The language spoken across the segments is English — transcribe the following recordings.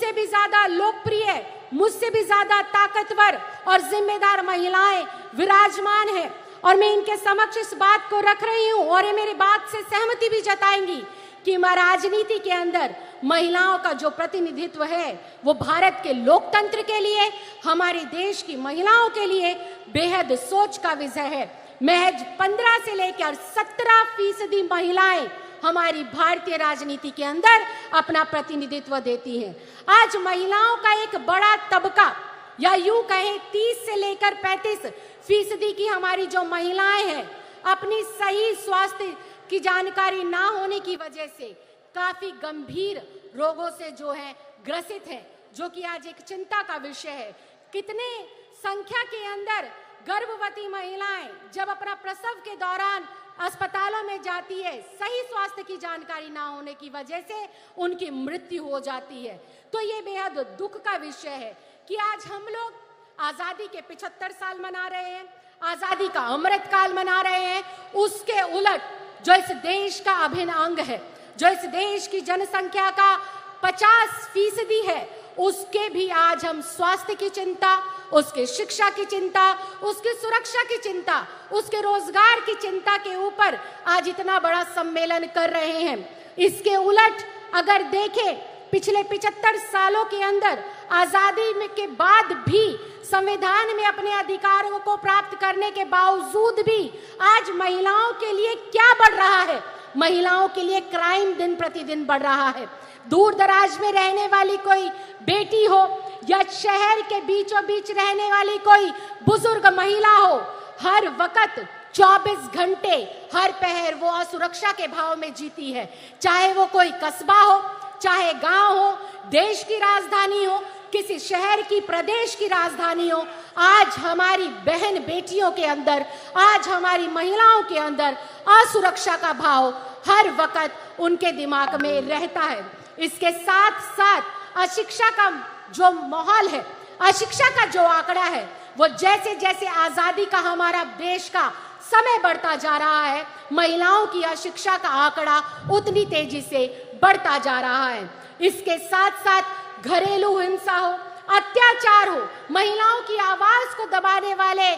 मुझसे भी ज्यादा लोकप्रिय, मुझसे भी ज्यादा ताकतवर और जिम्मेदार महिलाएं विराजमान है और मैं इनके समक्ष इस बात को रख रही हूं और ये मेरी बात से सहमति भी जताएंगी कि राजनीति के अंदर महिलाओं का जो प्रतिनिधित्व है वो भारत के लोकतंत्र के लिए, हमारे देश की महिलाओं के लिए बेहद सोच का विषय है। महज 15 से लेकर 17% महिलाएं हमारी भारतीय राजनीति के अंदर अपना प्रतिनिधित्व देती हैं। आज महिलाओं का एक बड़ा तबका, या यूं कहें 30 से लेकर 35% की हमारी जो महिलाएं हैं, अपनी सही स्वास्थ्य की जानकारी ना होने की वजह से काफी गंभीर रोगों से जो है ग्रसित है, जो कि आज एक चिंता का विषय है। कितने संख्या के अंदर गर्भवती महिलाएं जब अपना प्रसव के दौरान अस्पतालों में जाती है, सही स्वास्थ्य की जानकारी ना होने की वजह से उनकी मृत्यु हो जाती है। तो ये बेहद दुख का विषय है कि आज हम लोग आजादी के 75 साल मना रहे हैं, आजादी का अमृत काल मना रहे हैं। उसके उलट जो इस देश का अभिन्न अंग है, जो इस देश की जनसंख्या का 50% है, उसके भी आज हम स्वास्थ्य की चिंता, उसके शिक्षा की चिंता, उसकी सुरक्षा की चिंता, उसके रोजगार की चिंता के ऊपर आज इतना बड़ा सम्मेलन कर रहे हैं। इसके उलट अगर देखें, पिछले 75 सालों के अंदर आजादी के बाद भी संविधान में अपने अधिकारों को प्राप्त करने के बावजूद भी आज महिलाओं के लिए क्या बढ़ रहा है? महिलाओं के लिए क्राइम दिन प्रतिदिन बढ़ रहा है। दूर दराज में रहने वाली कोई बेटी हो या शहर के बीचों बीच रहने वाली कोई बुजुर्ग महिला हो, हर वक्त 24 घंटे हर पहर वो असुरक्षा के भाव में जीती है। चाहे वो कोई कस्बा हो, चाहे गांव हो, देश की राजधानी हो, किसी शहर की, प्रदेश की राजधानी हो, आज हमारी बहन बेटियों के अंदर, आज हमारी महिलाओं के अंदर असुरक्षा का भाव हर वक्त उनके दिमाग में रहता है। इसके साथ साथ अशिक्षा का जो माहौल है, अशिक्षा का जो आंकड़ा है, वो जैसे जैसे आजादी का हमारा देश का समय बढ़ता जा रहा है, महिलाओं की अशिक्षा का आंकड़ा उतनी तेजी से बढ़ता जा रहा है। इसके साथ साथ घरेलू हिंसा हो, अत्याचार हो, महिलाओं की आवाज को दबाने वाले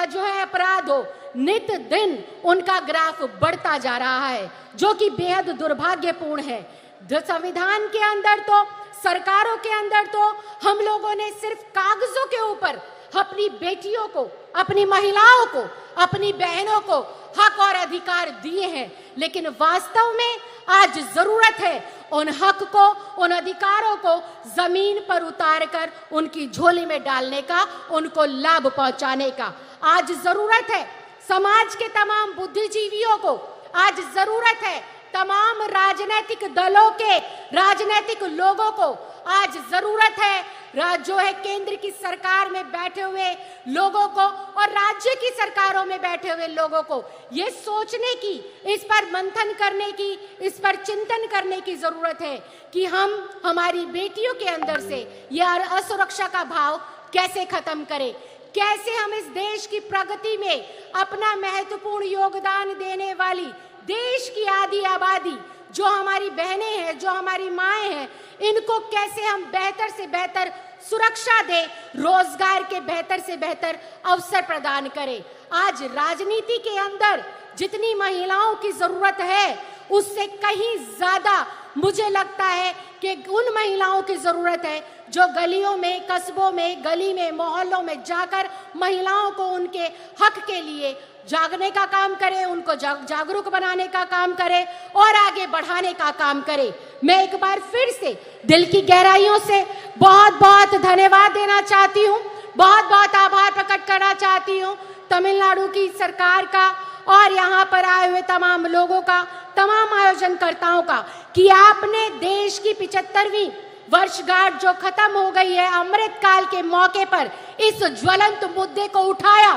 जो है अपराध हो, नित दिन उनका ग्राफ बढ़ता जा रहा है, जो कि बेहद दुर्भाग्यपूर्ण है। संविधान के अंदर तो, सरकारों के अंदर तो हम लोगों ने सिर्फ कागजों के ऊपर अपनी बेटियों को, अपनी महिलाओं को, अपनी बहनों को हक और अधिकार दिए हैं, लेकिन वास्तव में आज जरूरत है उन हक को, उन अधिकारों को जमीन पर उतार कर उनकी झोली में डालने का, उनको लाभ पहुंचाने का। आज जरूरत है समाज के तमाम बुद्धिजीवियों को, आज जरूरत है तमाम राजनीतिक दलों के, राजनीतिक लोगों को, आज जरूरत है जो है केंद्र की सरकार में बैठे हुए लोगों को और राज्य की सरकारों में बैठे हुए लोगों को ये सोचने की, इस पर मंथन करने की, इस पर चिंतन करने की जरूरत है कि हम हमारी बेटियों के अंदर से यह असुरक्षा का भाव कैसे खत्म करें, कैसे हम इस देश की प्रगति में अपना महत्वपूर्ण योगदान देने वाली देश की आधी आबादी, जो हमारी बहनें हैं, जो हमारी माएं हैं, इनको कैसे हम बेहतर से बेहतर सुरक्षा दें, रोजगार के बेहतर से बेहतर अवसर प्रदान करें। आज राजनीति के अंदर जितनी महिलाओं की जरूरत है, उससे कहीं ज्यादा मुझे लगता है कि उन महिलाओं की जरूरत है जो गलियों में, कस्बों में, गली में, मोहल्लों में जाकर महिलाओं को उनके हक के लिए जागने का काम करे, उनको जागरूक बनाने का काम करे और आगे बढ़ाने का काम करे। मैं एक बार फिर से दिल की गहराइयों से बहुत बहुत धन्यवाद देना चाहती हूँ, बहुत बहुत आभार प्रकट करना चाहती हूँ तमिलनाडु की सरकार का और यहाँ पर आए हुए तमाम लोगों का, तमाम आयोजनकर्ताओं का, कि आपने देश की 75वीं वर्षगांठ जो खत्म हो गई है, अमृत काल के मौके पर इस ज्वलंत मुद्दे को उठाया।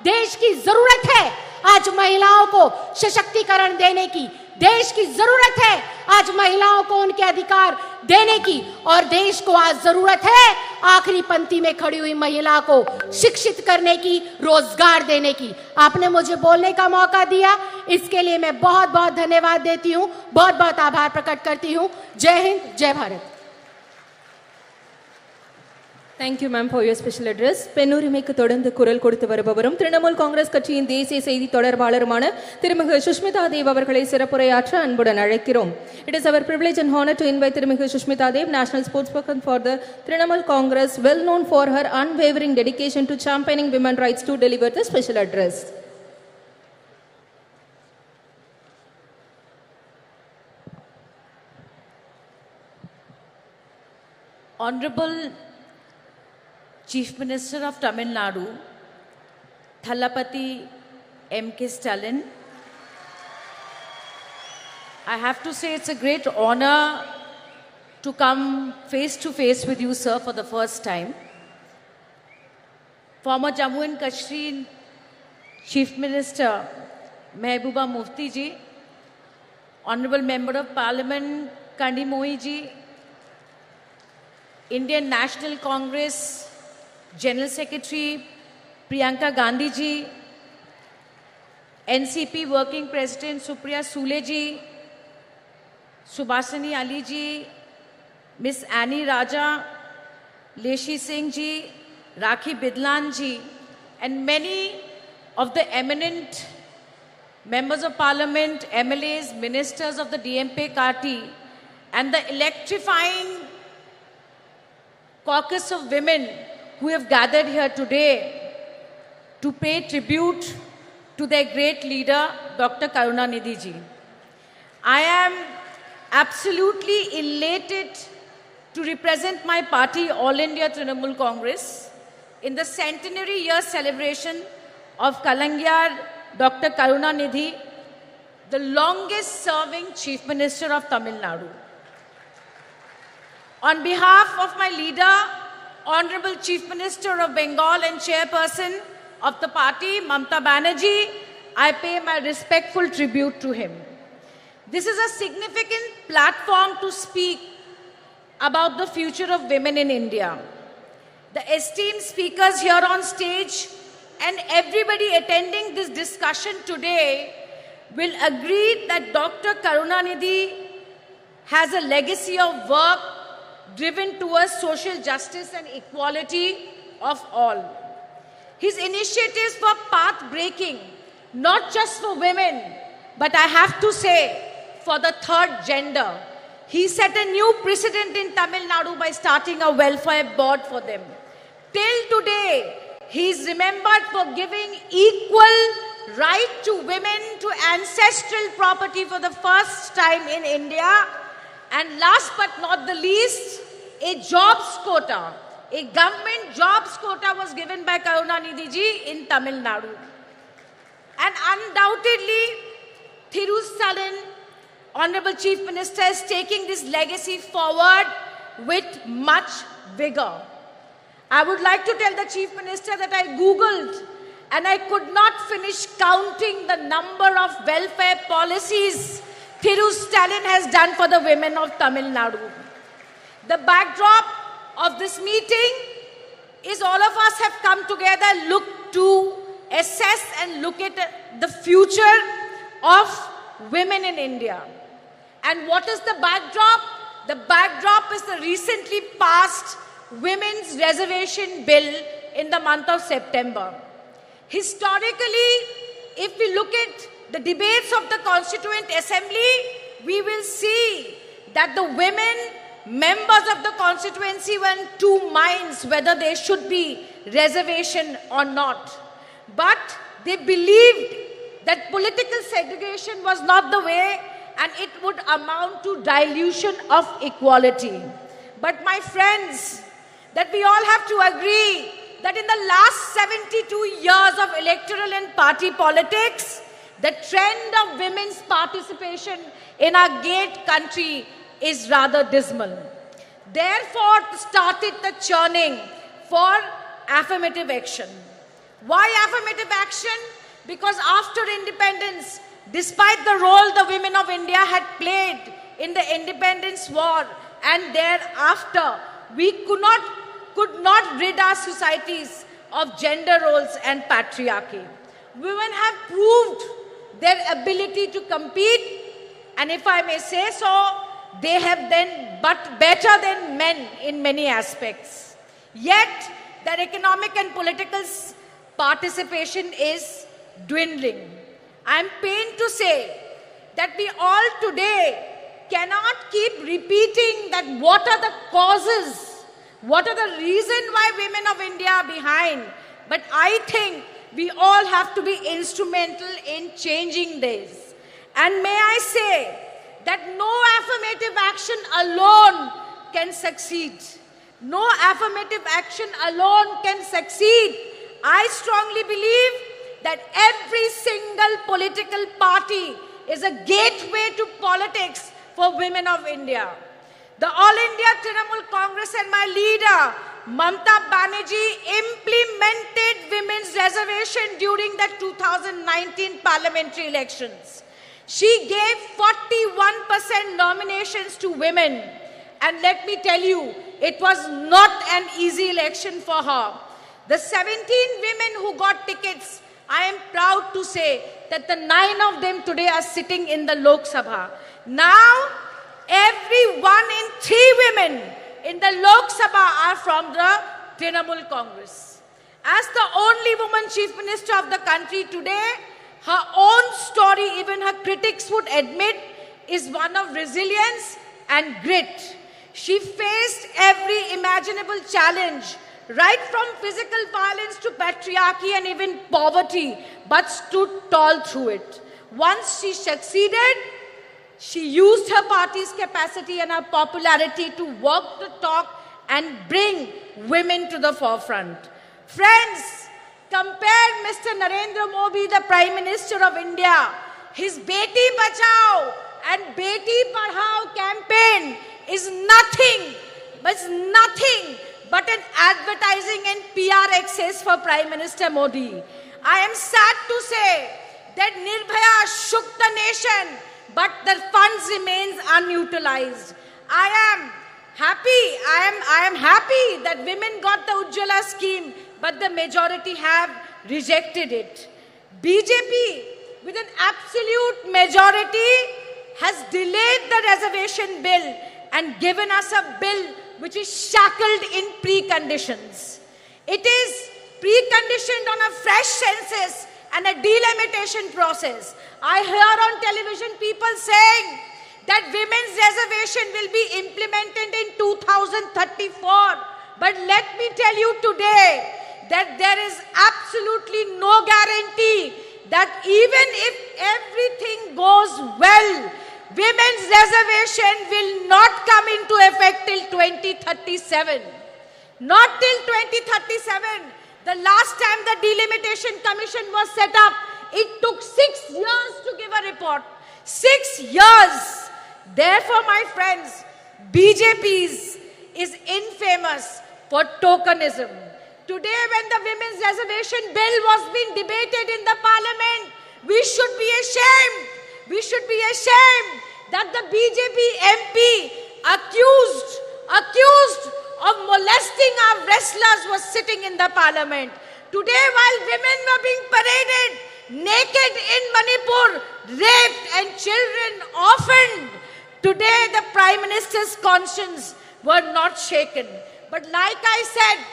देश की जरूरत है आज महिलाओं को सशक्तिकरण देने की, देश की जरूरत है आज महिलाओं को उनके अधिकार देने की, और देश को आज जरूरत है आखिरी पंक्ति में खड़ी हुई महिला को शिक्षित करने की, रोजगार देने की। आपने मुझे बोलने का मौका दिया, इसके लिए मैं बहुत बहुत धन्यवाद देती हूँ, बहुत बहुत आभार प्रकट करती हूँ। जय हिंद, जय Bharat. Thank you, ma'am, for your special address. பெண்ணுரிமைக்கு தொடர்ந்து குரல் கொடுத்து வருபவரும் திரிணாமுல் காங்கிரஸ் கட்சியின் தேசிய செய்தி தொடர்பாளருமான திருமிகு சுஷ்மிதா தேவ் அவர்களை சிறப்புரையாற்ற அன்புடன் அழைக்கிறோம். It is our privilege and honor to invite திருமிகு Sushmita Dev, national spokesperson for the Trinamool Congress, well known for her unwavering dedication to championing women rights, to deliver the special address. Honorable Chief Minister of Tamil Nadu, Thalapathy M.K. Stalin, I have to say it's a great honor to come face to face with you, sir, for the first time. Former Jammu and Kashmir Chief Minister Mehbooba Mufti ji, Honorable Member of Parliament Kandi Mohi ji, Indian National Congress General Secretary Priyanka Gandhi ji, NCP Working President Supriya Sule ji, Subhasini Ali ji, Miss Annie Raja, Leshi Singh ji, Rakhi Bidlan ji, and many of the eminent members of parliament, MLAs, ministers of the DMP party, and the electrifying caucus of women who have gathered here today to pay tribute to their great leader, Dr. Karunanidhi ji. I am absolutely elated to represent my party, All India Trinamool Congress, in the centenary year celebration of Kalangiyar Dr. Karunanidhi, the longest serving Chief Minister of Tamil Nadu. On behalf of my leader, Honorable Chief Minister of Bengal and Chairperson of the party, Mamata Banerjee, I pay my respectful tribute to him. This is a significant platform to speak about the future of women in India. The esteemed speakers here on stage and everybody attending this discussion today will agree that Dr. Karunanidhi has a legacy of work driven towards social justice and equality of all. His initiatives were path-breaking, not just for women, but I have to say, for the third gender. He set a new precedent in Tamil Nadu by starting a welfare board for them. Till today, he is remembered for giving equal right to women to ancestral property for the first time in India. And last but not the least, a jobs quota, a government jobs quota was given by Karunanidhi ji in Tamil Nadu. And undoubtedly, Thiru Stalin, Honorable Chief Minister, is taking this legacy forward with much vigor. I would like to tell the Chief Minister that I Googled and I could not finish counting the number of welfare policies Thiru Stalin has done for the women of Tamil Nadu. The backdrop of this meeting is all of us have come together, look to assess and look at the future of women in India. And what is the backdrop? The backdrop is the recently passed Women's Reservation Bill in the month of September. Historically, if we look at the debates of the Constituent Assembly, we will see that the women members of the constituency were in two minds whether there should be reservation or not. But they believed that political segregation was not the way and it would amount to dilution of equality. But my friends, that we all have to agree that in the last 72 years of electoral and party politics, the trend of women's participation in our great country is rather dismal. Therefore, started the churning for affirmative action. Why affirmative action? Because after independence, despite the role the women of India had played in the independence war and thereafter, we could not rid our societies of gender roles and patriarchy. Women have proved their ability to compete, and if I may say so, they have done but better than men in many aspects. Yet, their economic and political participation is dwindling. I am pained to say that we all today cannot keep repeating that what are the causes, what are the reasons why women of India are behind. But I think we all have to be instrumental in changing this. And may I say that no affirmative action alone can succeed. No affirmative action alone can succeed. I strongly believe that every single political party is a gateway to politics for women of India. The All India Trinamool Congress and my leader, Mamta Banerjee, implemented women's reservation during the 2019 parliamentary elections. She gave 41% nominations to women. And let me tell you, it was not an easy election for her. The 17 women who got tickets, I am proud to say that the 9 of them today are sitting in the Lok Sabha. Now, every 1 in 3 women in the Lok Sabha are from the Trinamool Congress. As the only woman chief minister of the country today, her own story, even her critics would admit, is one of resilience and grit. She faced every imaginable challenge, right from physical violence to patriarchy and even poverty, but stood tall through it. Once she succeeded, she used her party's capacity and her popularity to walk the talk and bring women to the forefront. Friends, compare Mr. Narendra Modi, the Prime Minister of India. His Beti Bachao and Beti Padhao campaign is nothing but an advertising and PR excess for Prime Minister Modi. I am sad to say that Nirbhaya shook the nation, but the funds remains unutilized. I am happy that women got the Ujjwala scheme, but the majority have rejected it. BJP, with an absolute majority, has delayed the reservation bill and given us a bill which is shackled in preconditions. It is preconditioned on a fresh census and a delimitation process. I hear on television people saying that women's reservation will be implemented in 2034. But let me tell you today that there is absolutely no guarantee that even if everything goes well, women's reservation will not come into effect till 2037. Not till 2037. The last time the Delimitation Commission was set up, it took 6 years to give a report. 6 years. Therefore, my friends, BJP is infamous for tokenism. Today, when the women's reservation bill was being debated in the parliament, we should be ashamed. We should be ashamed that the BJP MP accused of molesting our wrestlers was sitting in the parliament. Today, while women were being paraded naked in Manipur, raped and children orphaned, today the Prime Minister's conscience were not shaken. But like I said,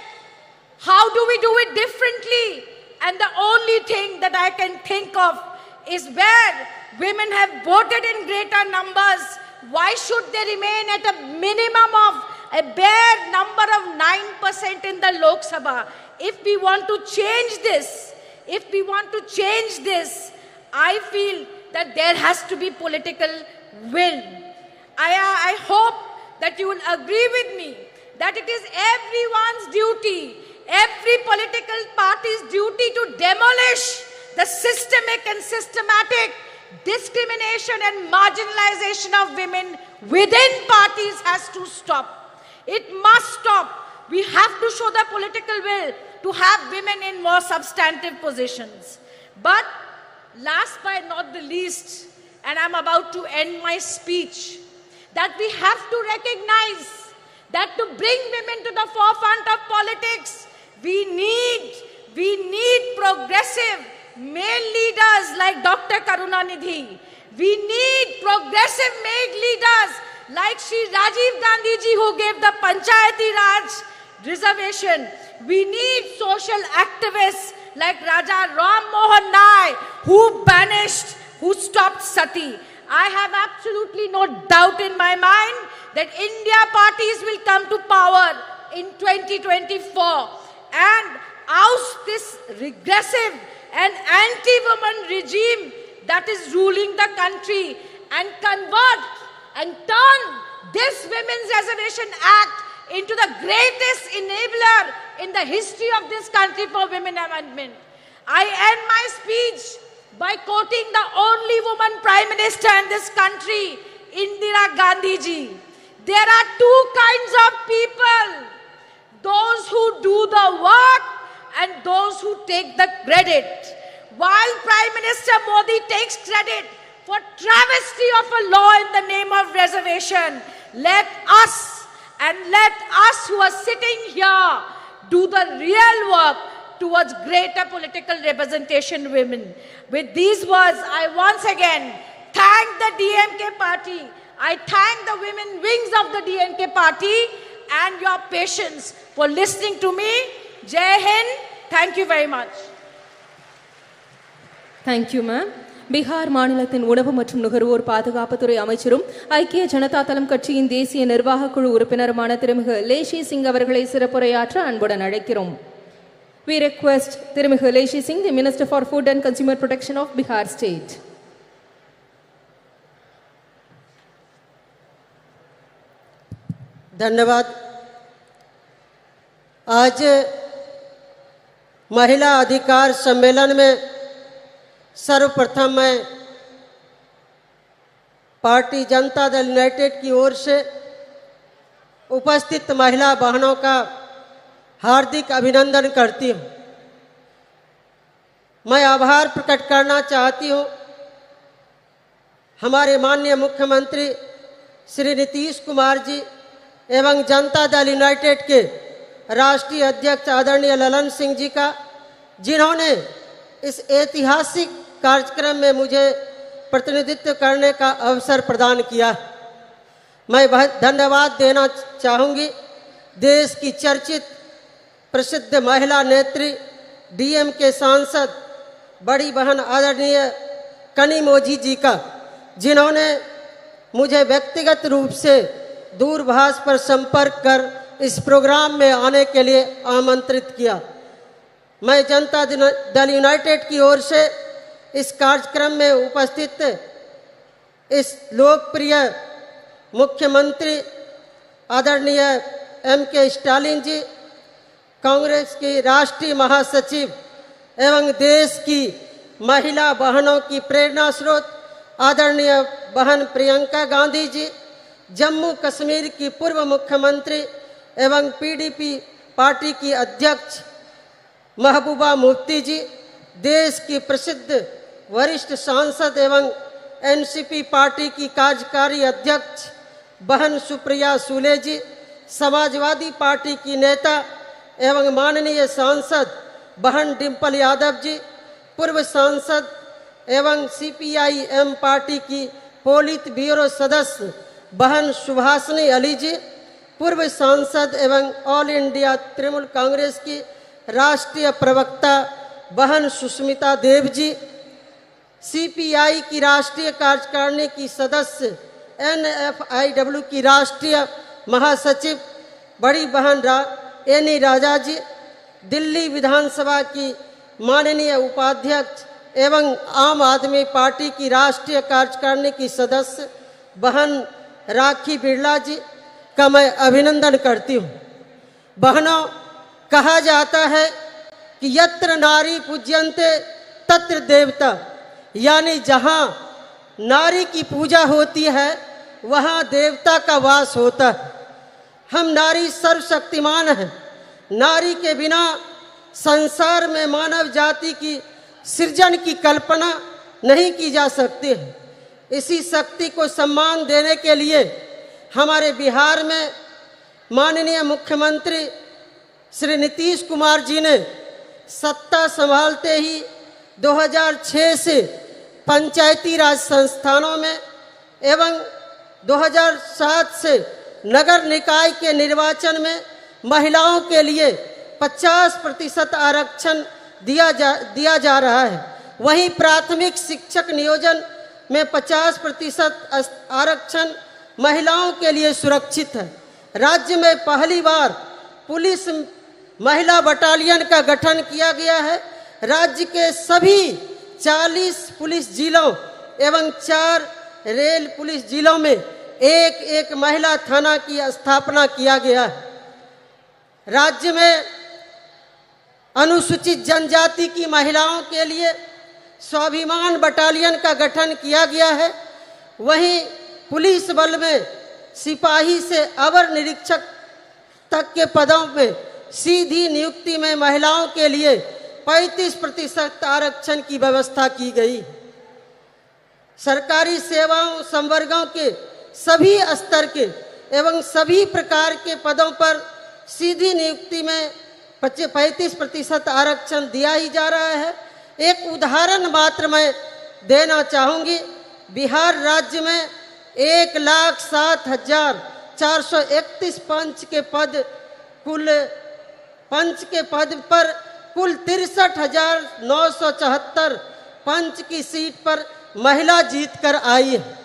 how do we do it differently? And the only thing that I can think of is where women have voted in greater numbers, why should they remain at a minimum of a bare number of 9% in the Lok Sabha? If we want to change this, I feel that there has to be political will. I hope that you will agree with me that it is everyone's duty, every political party's duty to demolish the systemic and systematic discrimination and marginalization of women within parties has to stop. It must stop. We have to show the political will to have women in more substantive positions. But last but not the least, and I'm about to end my speech, that we have to recognize that to bring women to the forefront of politics, we need progressive male leaders like Dr. Karunanidhi. We need progressive male leaders like Shri Rajiv Gandhi ji, who gave the Panchayati Raj reservation. We need social activists like Raja Ram Mohan Nai, who stopped sati. I have absolutely no doubt in my mind that India parties will come to power in 2024 and oust this regressive and anti-woman regime that is ruling the country and convert and turn this Women's Reservation Act into the greatest enabler in the history of this country for women amendment. I end my speech by quoting the only woman Prime Minister in this country, Indira Gandhi ji. There are two kinds of people, those who do the work and those who take the credit. While Prime Minister Modi takes credit for travesty of a law in the name of reservation, let us who are sitting here do the real work towards greater political representation women. With these words, I once again thank the DMK party. I thank the women wings of the DMK party and your patience for listening to me. Jai Hind. Thank you very much. Thank you, ma'am. Bihar மாநிலத்தின் உணவு மற்றும் நுகர்வோர் பாதுகாப்புத்துறை அமைச்சரும் ஐக்கிய ஜனதா தளம் கட்சியின் தேசிய நிர்வாக குழு உறுப்பினருமான திருமிகு லேஷி சிங் அவர்களை சிறப்புரையாற்ற அன்புடன் அழைக்கிறோம். We request திருமிகு லேஷி Singh, the Minister for Food and Consumer Protection of Bihar State. धन्यवाद। आज महिला अधिकार सम्मेलन में सर्वप्रथम मैं पार्टी जनता दल यूनाइटेड की ओर से उपस्थित महिला बहनों का हार्दिक अभिनंदन करती हूँ। मैं आभार प्रकट करना चाहती हूँ हमारे माननीय मुख्यमंत्री श्री नीतीश कुमार जी एवं जनता दल यूनाइटेड के राष्ट्रीय अध्यक्ष आदरणीय ललन सिंह जी का, जिन्होंने इस ऐतिहासिक कार्यक्रम में मुझे प्रतिनिधित्व करने का अवसर प्रदान किया। मैं धन्यवाद देना चाहूँगी देश की चर्चित प्रसिद्ध महिला नेत्री डीएम के सांसद बड़ी बहन आदरणीय कनिमोझी जी का, जिन्होंने मुझे व्यक्तिगत रूप से दूरभाष पर संपर्क कर इस प्रोग्राम में आने के लिए आमंत्रित किया। मैं जनता दल यूनाइटेड की ओर से इस कार्यक्रम में उपस्थित इस लोकप्रिय मुख्यमंत्री आदरणीय एम.के. स्टालिन जी, कांग्रेस की राष्ट्रीय महासचिव एवं देश की महिला बहनों की प्रेरणा स्रोत आदरणीय बहन प्रियंका गांधी जी, जम्मू कश्मीर की पूर्व मुख्यमंत्री एवं पीडीपी पार्टी की अध्यक्ष महबूबा मुफ्ती जी, देश की प्रसिद्ध वरिष्ठ सांसद एवं एनसीपी पार्टी की कार्यकारी अध्यक्ष बहन सुप्रिया सूले जी, समाजवादी पार्टी की नेता एवं माननीय सांसद बहन डिम्पल यादव जी, पूर्व सांसद एवं सीपीआई-एम पार्टी की पोलित ब्यूरो सदस्य बहन सुभाषिनी अली जी, पूर्व सांसद एवं ऑल इंडिया तृणमूल कांग्रेस की राष्ट्रीय प्रवक्ता बहन सुष्मिता देव जी, सीपीआई की राष्ट्रीय कार्यकारिणी की सदस्य एनएफआईडब्ल्यू की राष्ट्रीय महासचिव बड़ी बहन एनी राजा जी, दिल्ली विधानसभा की माननीय उपाध्यक्ष एवं आम आदमी पार्टी की राष्ट्रीय कार्यकारिणी की सदस्य बहन राखी बिरला जी का मैं अभिनंदन करती हूँ। बहनों, कहा जाता है कि यत्र नारी पूज्यन्ते तत्र देवता, यानी जहाँ नारी की पूजा होती है वहाँ देवता का वास होता है। हम नारी सर्वशक्तिमान हैं। नारी के बिना संसार में मानव जाति की सृजन की कल्पना नहीं की जा सकती है। इसी शक्ति को सम्मान देने के लिए हमारे बिहार में माननीय मुख्यमंत्री श्री नीतीश कुमार जी ने सत्ता संभालते ही 2006 से पंचायती राज संस्थानों में एवं 2007 से नगर निकाय के निर्वाचन में महिलाओं के लिए 50% आरक्षण दिया जा रहा है। वहीं प्राथमिक शिक्षक नियोजन में 50% आरक्षण महिलाओं के लिए सुरक्षित है। राज्य में पहली बार पुलिस महिला बटालियन का गठन किया गया है। राज्य के सभी 40 पुलिस जिलों एवं 4 रेल पुलिस जिलों में एक महिला थाना की स्थापना किया गया है। राज्य में अनुसूचित जनजाति की महिलाओं के लिए स्वाभिमान बटालियन का गठन किया गया है। वहीं पुलिस बल में सिपाही से अवर निरीक्षक तक के पदों में सीधी नियुक्ति में महिलाओं के लिए 35% आरक्षण की व्यवस्था की गई। सरकारी सेवाओं संवर्गों के सभी स्तर के एवं सभी प्रकार के पदों पर सीधी नियुक्ति में 35% आरक्षण दिया ही जा रहा है। एक उदाहरण मात्र मैं देना चाहूँगी। बिहार राज्य में 1,07,431 पंच के पद पर कुल 63,974 पंच की सीट पर महिला जीतकर आई है।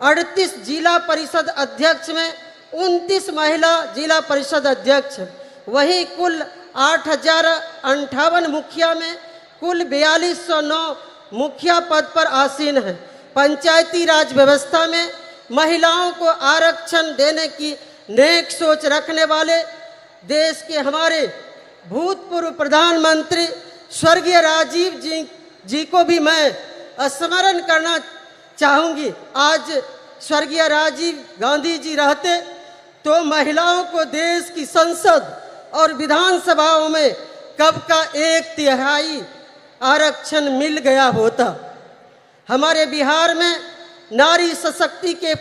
38 जिला परिषद अध्यक्ष में 29 महिला जिला परिषद अध्यक्ष। वहीं कुल 8,058 मुखिया में कुल 4209 मुखिया पद पर आसीन है। पंचायती राज व्यवस्था में महिलाओं को आरक्षण देने की नेक सोच रखने वाले देश के हमारे भूतपूर्व प्रधानमंत्री स्वर्गीय राजीव जी को भी मैं स्मरण करना चाहूँगी। आज स्वर्गीय राजीव गांधी जी रहते तो महिलाओं को देश की संसद और विधानसभाओं में कब का 1/3 आरक्षण मिल गया होता। हमारे बिहार में नारी सशक्ति के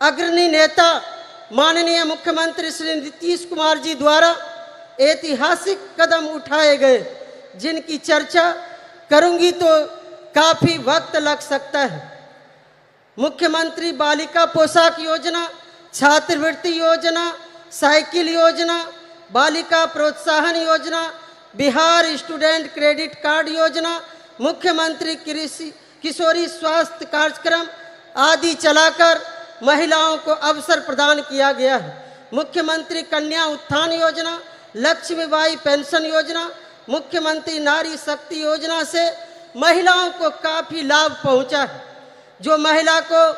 अग्रणी नेता माननीय मुख्यमंत्री श्री नीतीश कुमार जी द्वारा ऐतिहासिक कदम उठाए गए, जिनकी चर्चा करूंगी तो काफी वक्त लग सकता है। मुख्यमंत्री बालिका पोशाक योजना, छात्रवृत्ति योजना, साइकिल योजना, बालिका प्रोत्साहन योजना, बिहार स्टूडेंट क्रेडिट कार्ड योजना, मुख्यमंत्री किशोरी स्वास्थ्य कार्यक्रम आदि चलाकर महिलाओं को अवसर प्रदान किया गया है। मुख्यमंत्री कन्या उत्थान योजना, लक्ष्मीबाई पेंशन योजना, मुख्यमंत्री नारी शक्ति योजना से महिलाओं को काफी लाभ पहुंचा है। जो महिला को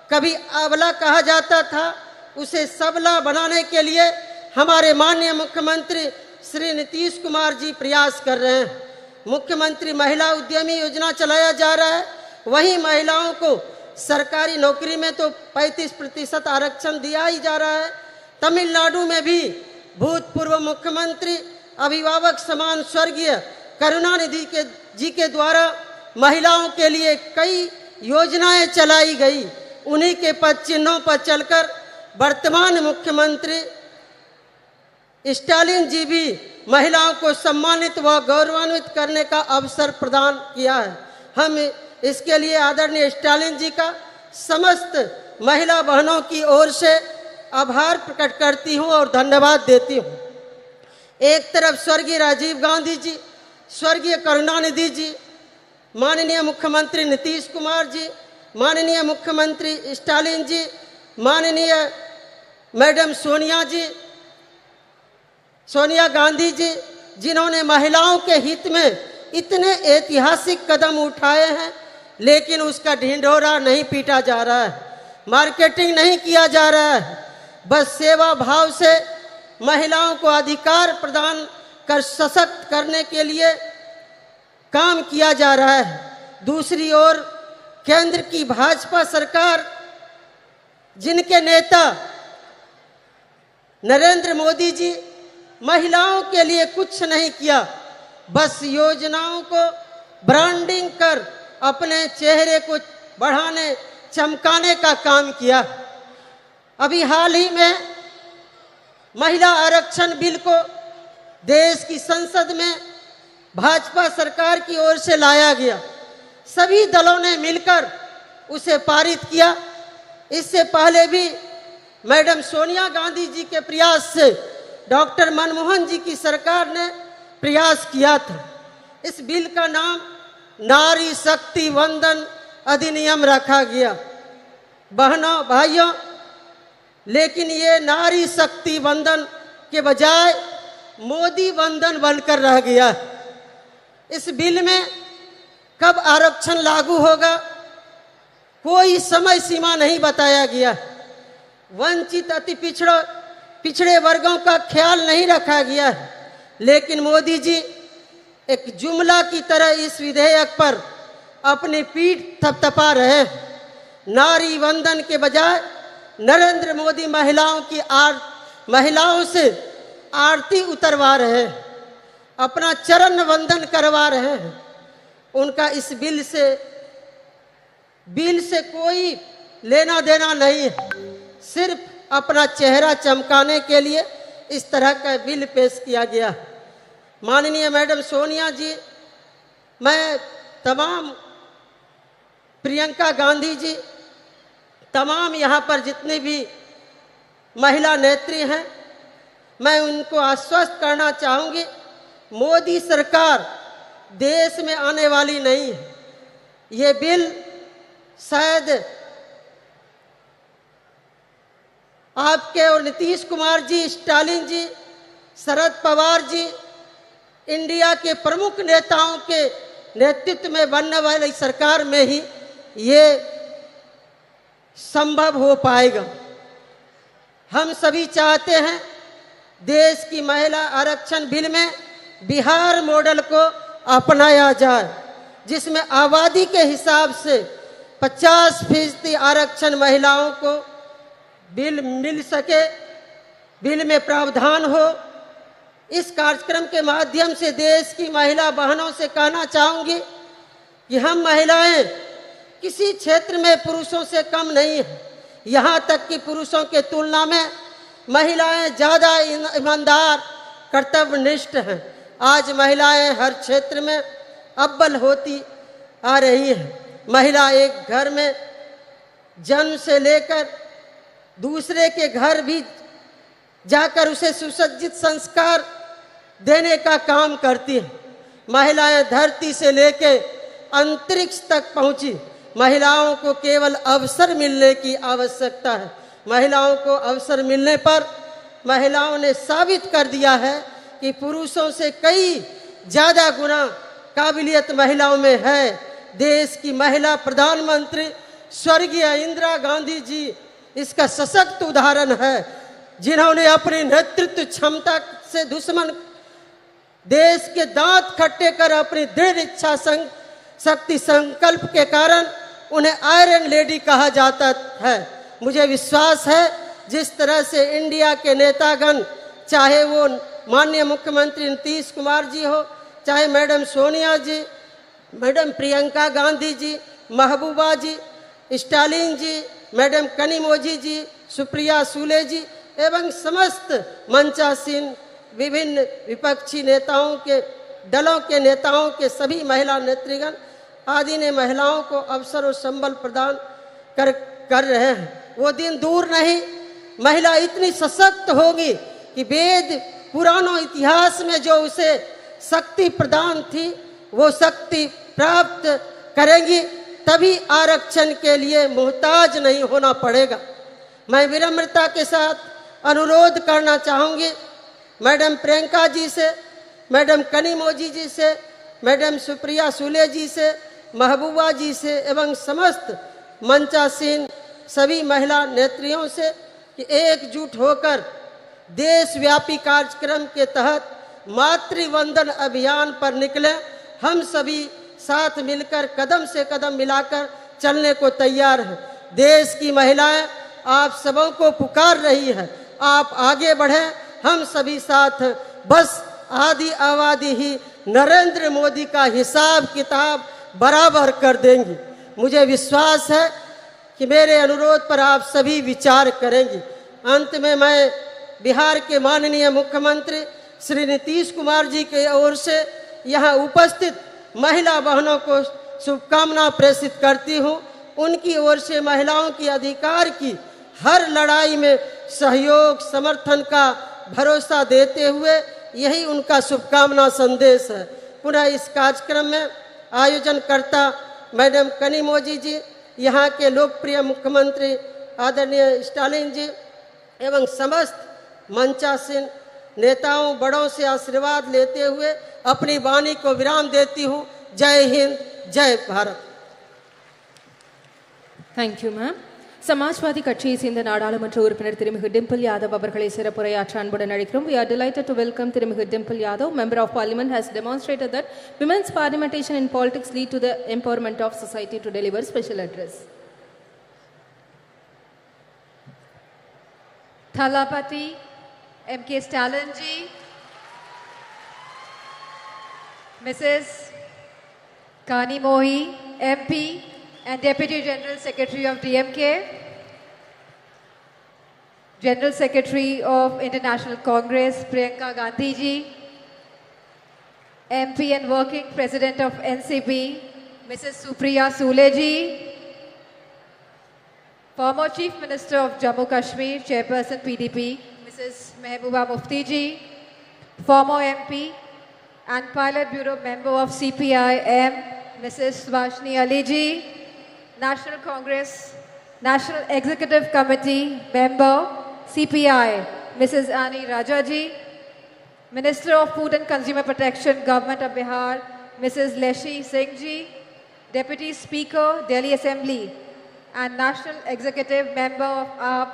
कभी अबला कहा जाता था, उसे सबला बनाने के लिए हमारे माननीय मुख्यमंत्री श्री नीतीश कुमार जी प्रयास कर रहे हैं। मुख्यमंत्री महिला उद्यमी योजना चलाया जा रहा है। वहीं महिलाओं को सरकारी नौकरी में तो 35% आरक्षण दिया ही जा रहा है। तमिलनाडु में भी भूतपूर्व मुख्यमंत्री अभिभावक समान स्वर्गीय करुणानिधि जी के द्वारा महिलाओं के लिए कई योजनाएं चलाई गई। उन्हीं के पद चिन्हों पर चलकर वर्तमान मुख्यमंत्री स्टालिन जी भी महिलाओं को सम्मानित व गौरवान्वित करने का अवसर प्रदान किया है। हम इसके लिए आदरणीय स्टालिन जी का समस्त महिला बहनों की ओर से आभार प्रकट करती हूं और धन्यवाद देती हूं। एक तरफ स्वर्गीय राजीव गांधी जी, स्वर्गीय करुणानिधि जी, माननीय मुख्यमंत्री नीतीश कुमार जी, माननीय मुख्यमंत्री स्टालिन जी, माननीय मैडम सोनिया गांधी जी, जिन्होंने महिलाओं के हित में इतने ऐतिहासिक कदम उठाए हैं, लेकिन उसका ढिंढोरा नहीं पीटा जा रहा है, मार्केटिंग नहीं किया जा रहा है। बस सेवा भाव से महिलाओं को अधिकार प्रदान कर सशक्त करने के लिए काम किया जा रहा है। दूसरी ओर केंद्र की भाजपा सरकार, जिनके नेता नरेंद्र मोदी जी महिलाओं के लिए कुछ नहीं किया, बस योजनाओं को ब्रांडिंग कर अपने चेहरे को बढ़ाने चमकाने का काम किया। अभी हाल ही में महिला आरक्षण बिल को देश की संसद में भाजपा सरकार की ओर से लाया गया। सभी दलों ने मिलकर उसे पारित किया। इससे पहले भी मैडम सोनिया गांधी जी के प्रयास से डॉक्टर मनमोहन जी की सरकार ने प्रयास किया था। इस बिल का नाम नारी शक्ति वंदन अधिनियम रखा गया। बहनों भाइयों, लेकिन ये नारी शक्ति वंदन के बजाय मोदी वंदन बनकर रह गया। इस बिल में कब आरक्षण लागू होगा, कोई समय सीमा नहीं बताया गया। वंचित अति पिछड़े वर्गों का ख्याल नहीं रखा गया है। लेकिन मोदी जी एक जुमला की तरह इस विधेयक पर अपनी पीठ थपथपा रहे हैं। नारी वंदन के बजाय नरेंद्र मोदी महिलाओं से आरती उतरवा रहे हैं, अपना चरण वंदन करवा रहे हैं। उनका इस बिल से कोई लेना देना नहीं है। सिर्फ अपना चेहरा चमकाने के लिए इस तरह का बिल पेश किया गया। माननीय मैडम सोनिया जी, मैं तमाम प्रियंका गांधी जी, तमाम यहाँ पर जितनी भी महिला नेत्री हैं, मैं उनको आश्वस्त करना चाहूँगी, मोदी सरकार देश में आने वाली नहीं है। ये बिल शायद आपके और नीतीश कुमार जी, स्टालिन जी, शरद पवार जी, इंडिया के प्रमुख नेताओं के नेतृत्व में बनने वाली सरकार में ही ये संभव हो पाएगा। हम सभी चाहते हैं देश की महिला आरक्षण बिल में बिहार मॉडल को अपनाया जाए, जिसमें आबादी के हिसाब से 50% आरक्षण महिलाओं को बिल मिल सके, बिल में प्रावधान हो। इस कार्यक्रम के माध्यम से देश की महिला बहनों से कहना चाहूँगी कि हम महिलाएं किसी क्षेत्र में पुरुषों से कम नहीं है। यहाँ तक कि पुरुषों के तुलना में महिलाएं ज़्यादा ईमानदार, कर्तव्यनिष्ठ हैं। आज महिलाएं हर क्षेत्र में अव्वल होती आ रही हैं। महिला एक घर में जन्म से लेकर दूसरे के घर भी जाकर उसे सुसज्जित संस्कार देने का काम करती है। महिलाएं धरती से लेकर अंतरिक्ष तक पहुंची। महिलाओं को केवल अवसर मिलने की आवश्यकता है। महिलाओं को अवसर मिलने पर महिलाओं ने साबित कर दिया है कि पुरुषों से कई ज़्यादा गुना काबिलियत महिलाओं में है। देश की महिला प्रधानमंत्री स्वर्गीय इंदिरा गांधी जी इसका सशक्त उदाहरण है, जिन्होंने अपनी नेतृत्व क्षमता से दुश्मन देश के दांत खट्टे कर अपनी दृढ़ इच्छा शक्ति संकल्प के कारण उन्हें आयरन लेडी कहा जाता है। मुझे विश्वास है जिस तरह से इंडिया के नेतागण, चाहे वो माननीय मुख्यमंत्री नीतीश कुमार जी हो, चाहे मैडम सोनिया जी, मैडम प्रियंका गांधी जी, महबूबा जी, स्टालिन जी, मैडम कनिमोझी जी, सुप्रिया सूले जी एवं समस्त मंचासीन विभिन्न विपक्षी नेताओं के दलों के नेताओं के सभी महिला नेतृगण आदि ने महिलाओं को अवसर और संबल प्रदान कर रहे हैं। वो दिन दूर नहीं, महिला इतनी सशक्त होगी कि वेद पुरानों इतिहास में जो उसे शक्ति प्रदान थी वो शक्ति प्राप्त करेंगी, तभी आरक्षण के लिए मुहताज नहीं होना पड़ेगा। मैं विनम्रता के साथ अनुरोध करना चाहूँगी मैडम प्रियंका जी से, मैडम कनिमोझी जी से, मैडम सुप्रिया सूले जी से, महबूबा जी से एवं समस्त मंचासीन सभी महिला नेत्रियों से कि एकजुट होकर देशव्यापी कार्यक्रम के तहत मातृवंदन अभियान पर निकले। हम सभी साथ मिलकर कदम से कदम मिलाकर चलने को तैयार हैं। देश की महिलाएं आप सबों को पुकार रही है, आप आगे बढ़ें, हम सभी साथ हैं। बस आदि आबादी ही नरेंद्र मोदी का हिसाब किताब बराबर कर देंगी। मुझे विश्वास है कि मेरे अनुरोध पर आप सभी विचार करेंगे। अंत में मैं बिहार के माननीय मुख्यमंत्री श्री नीतीश कुमार जी की ओर से यहाँ उपस्थित महिला बहनों को शुभकामना प्रेषित करती हूँ। उनकी ओर से महिलाओं के अधिकार की हर लड़ाई में सहयोग समर्थन का भरोसा देते हुए यही उनका शुभकामना संदेश है। पुनः इस कार्यक्रम में आयोजनकर्ता मैडम कनिमोजी जी, यहाँ के लोकप्रिय मुख्यमंत्री आदरणीय स्टालिन जी एवं समस्त मंचासीन नेताओं बड़ों से आशीर्वाद लेते हुए अपनी वाणी को विराम देती हूँ। जय हिंद, जय Bharat. Thank you, ma'am. Samajwadi கட்சியை சேர்ந்த நாடாளுமன்ற உறுப்பினர் திருமிகு டிம்பிள் யாதவ் அவர்களை சிறப்புரையாற்ற அன்புடன் அழைக்கிறோம். We are delighted to welcome திருமிகு Dimple Yadav. Member of Parliament has demonstrated that women's parliamentation in politics lead to the empowerment of society to deliver special address. Thalapati M.K. Stalin ji, Mrs. Kani Mohi, MP and Deputy General Secretary of DMK, General Secretary of International Congress Priyanka Gandhi ji, MP and Working President of NCP Mrs. Supriya Sule ji, former Chief Minister of Jammu Kashmir, Chairperson PDP Mrs. Mehbooba Mufti ji, former MP and Pilot Bureau Member of CPI-M Mrs. Vashni Ali ji, National Congress National Executive Committee Member CPI Mrs. Ani Raja ji, Minister of Food and Consumer Protection Government of Bihar Mrs. Leshi Singh ji, Deputy Speaker Delhi Assembly and National Executive Member of AAP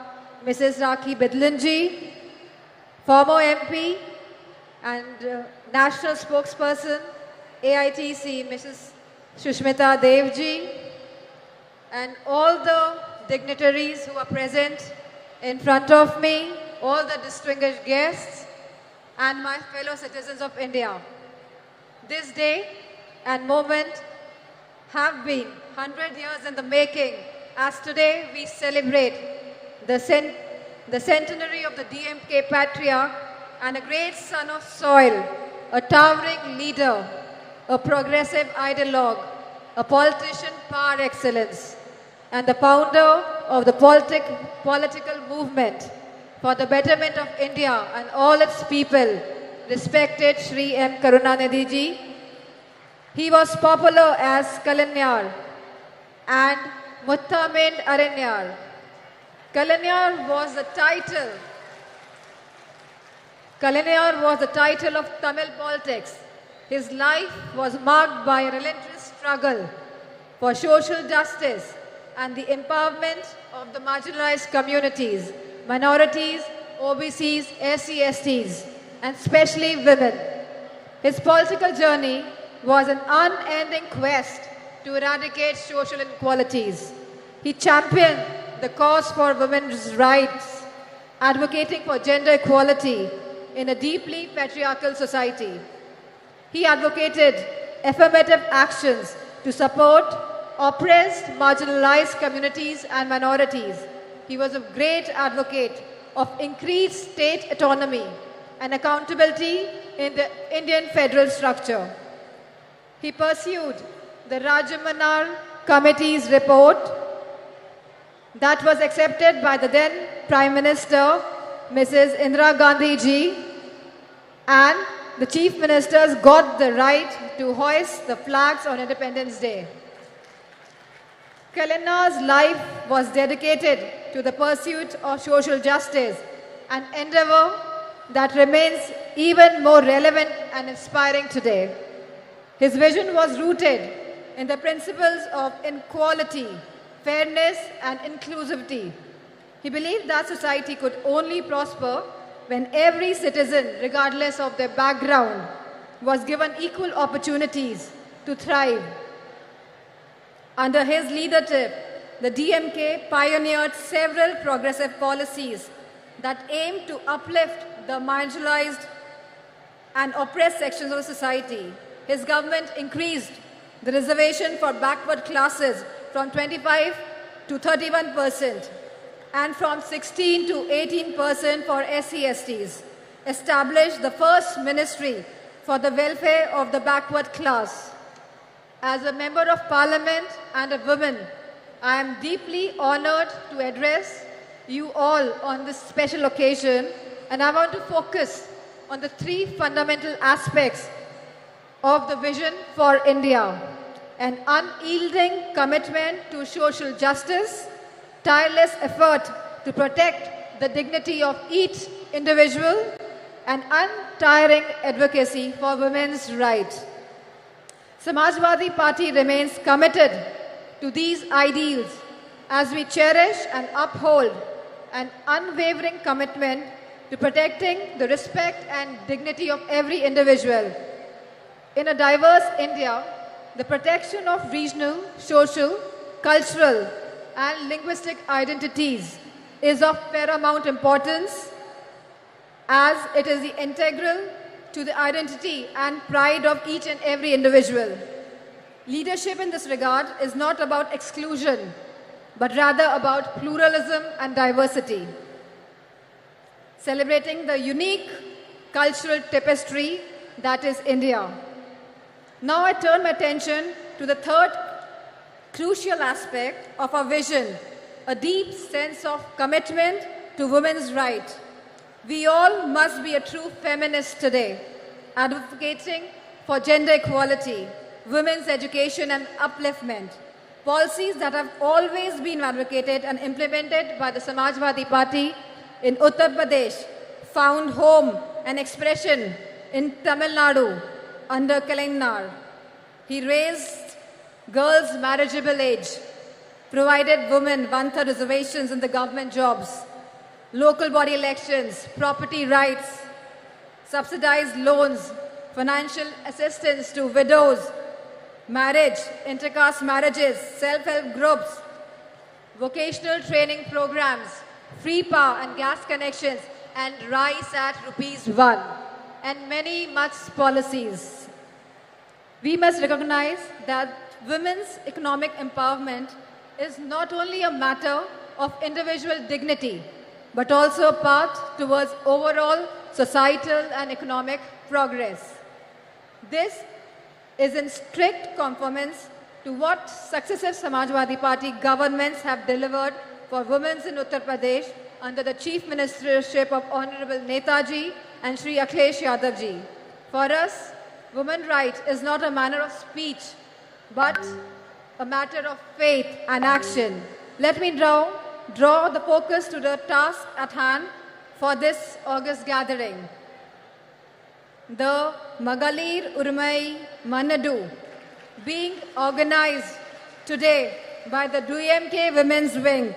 Mrs. Rakhi Bidlan ji, former MP and National Spokesperson AITC Mrs. Shushmita Dev ji, and all the dignitaries who are present in front of me, all the distinguished guests and my fellow citizens of India. This day and moment have been 100 years in the making, as today we celebrate the centenary of the DMK patriarch and a great son of soil, a towering leader, a progressive ideologue, a politician par excellence, and the founder of the political movement for the betterment of India and all its people, respected Shri M. Karunanidhi ji. He was popular as Kalanyar and Muttamind Aranyar. Kalanyar was the title of Tamil politics. His life was marked by a relentless struggle for social justice and the empowerment of the marginalized communities, minorities, OBCs, SC/STs, and especially women. His political journey was an unending quest to eradicate social inequalities. He championed the cause for women's rights, advocating for gender equality in a deeply patriarchal society. He advocated affirmative actions to support oppressed, marginalized communities and minorities. He was a great advocate of increased state autonomy and accountability in the Indian federal structure. He pursued the Rajamanar Committee's report that was accepted by the then Prime Minister, Mrs. Indira Gandhi ji, and the Chief Ministers got the right to hoist the flags on Independence Day. Kalanar's life was dedicated to the pursuit of social justice, an endeavor that remains even more relevant and inspiring today. His vision was rooted in the principles of equality, fairness, and inclusivity. He believed that society could only prosper when every citizen, regardless of their background, was given equal opportunities to thrive. Under his leadership, the DMK pioneered several progressive policies that aimed to uplift the marginalized and oppressed sections of society. His government increased the reservation for backward classes from 25 to 31% and from 16 to 18% for SC/STs, established the first ministry for the welfare of the backward class. As a member of parliament and a woman, I am deeply honored to address you all on this special occasion, and I want to focus on the three fundamental aspects of the vision for India: an unyielding commitment to social justice, tireless effort to protect the dignity of each individual, and untiring advocacy for women's rights. Samajwadi Party remains committed to these ideals as we cherish and uphold an unwavering commitment to protecting the respect and dignity of every individual. In a diverse India, the protection of regional, social, cultural, and linguistic identities is of paramount importance, as it is integral to the identity and pride of each and every individual. Leadership in this regard is not about exclusion, but rather about pluralism and diversity. Celebrating the unique cultural tapestry that is India. Now I turn my attention to the third crucial aspect of our vision, a deep sense of commitment to women's rights. We all must be a true feminist today, advocating for gender equality, women's education and upliftment, policies that have always been advocated and implemented by the Samajwadi Party in Uttar Pradesh, found home and expression in Tamil Nadu under Kalainar. He raised girls' marriageable age, provided women one-third reservations in the government jobs, local body elections, property rights, subsidized loans, financial assistance to widows, marriage, intercaste marriages, self-help groups, vocational training programs, free power and gas connections, and rice at ₹1, and many much policies. We must recognize that women's economic empowerment is not only a matter of individual dignity, but also a path towards overall societal and economic progress. This is in strict conformance to what successive Samajwadi Party governments have delivered for women in Uttar Pradesh under the Chief Ministership of Honorable Netaji and Shri Akhilesh Yadav ji. For us, women's rights is not a manner of speech, but a matter of faith and action. Let me draw the focus to the task at hand for this August gathering. The Magalir Urmai Manadu, being organized today by the DMK Women's Wing,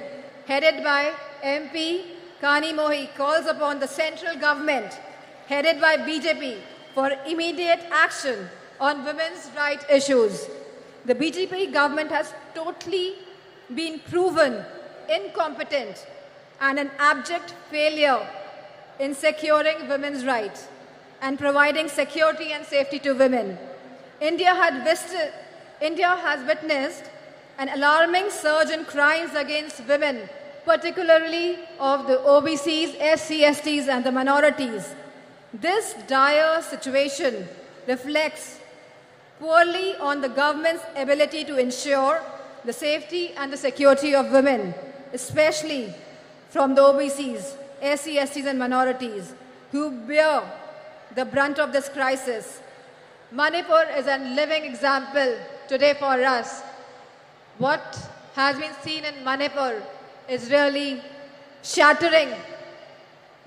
headed by MP Kani Mohi, calls upon the central government, headed by BJP, for immediate action on women's rights issues. The BJP government has totally been proven incompetent and an abject failure in securing women's rights and providing security and safety to women. India has witnessed an alarming surge in crimes against women, particularly of the OBCs, SC/STs and the minorities. This dire situation reflects poorly on the government's ability to ensure the safety and the security of women, especially from the OBCs, SC/STs and minorities, who bear the brunt of this crisis. Manipur is a living example today for us. What has been seen in Manipur is really shattering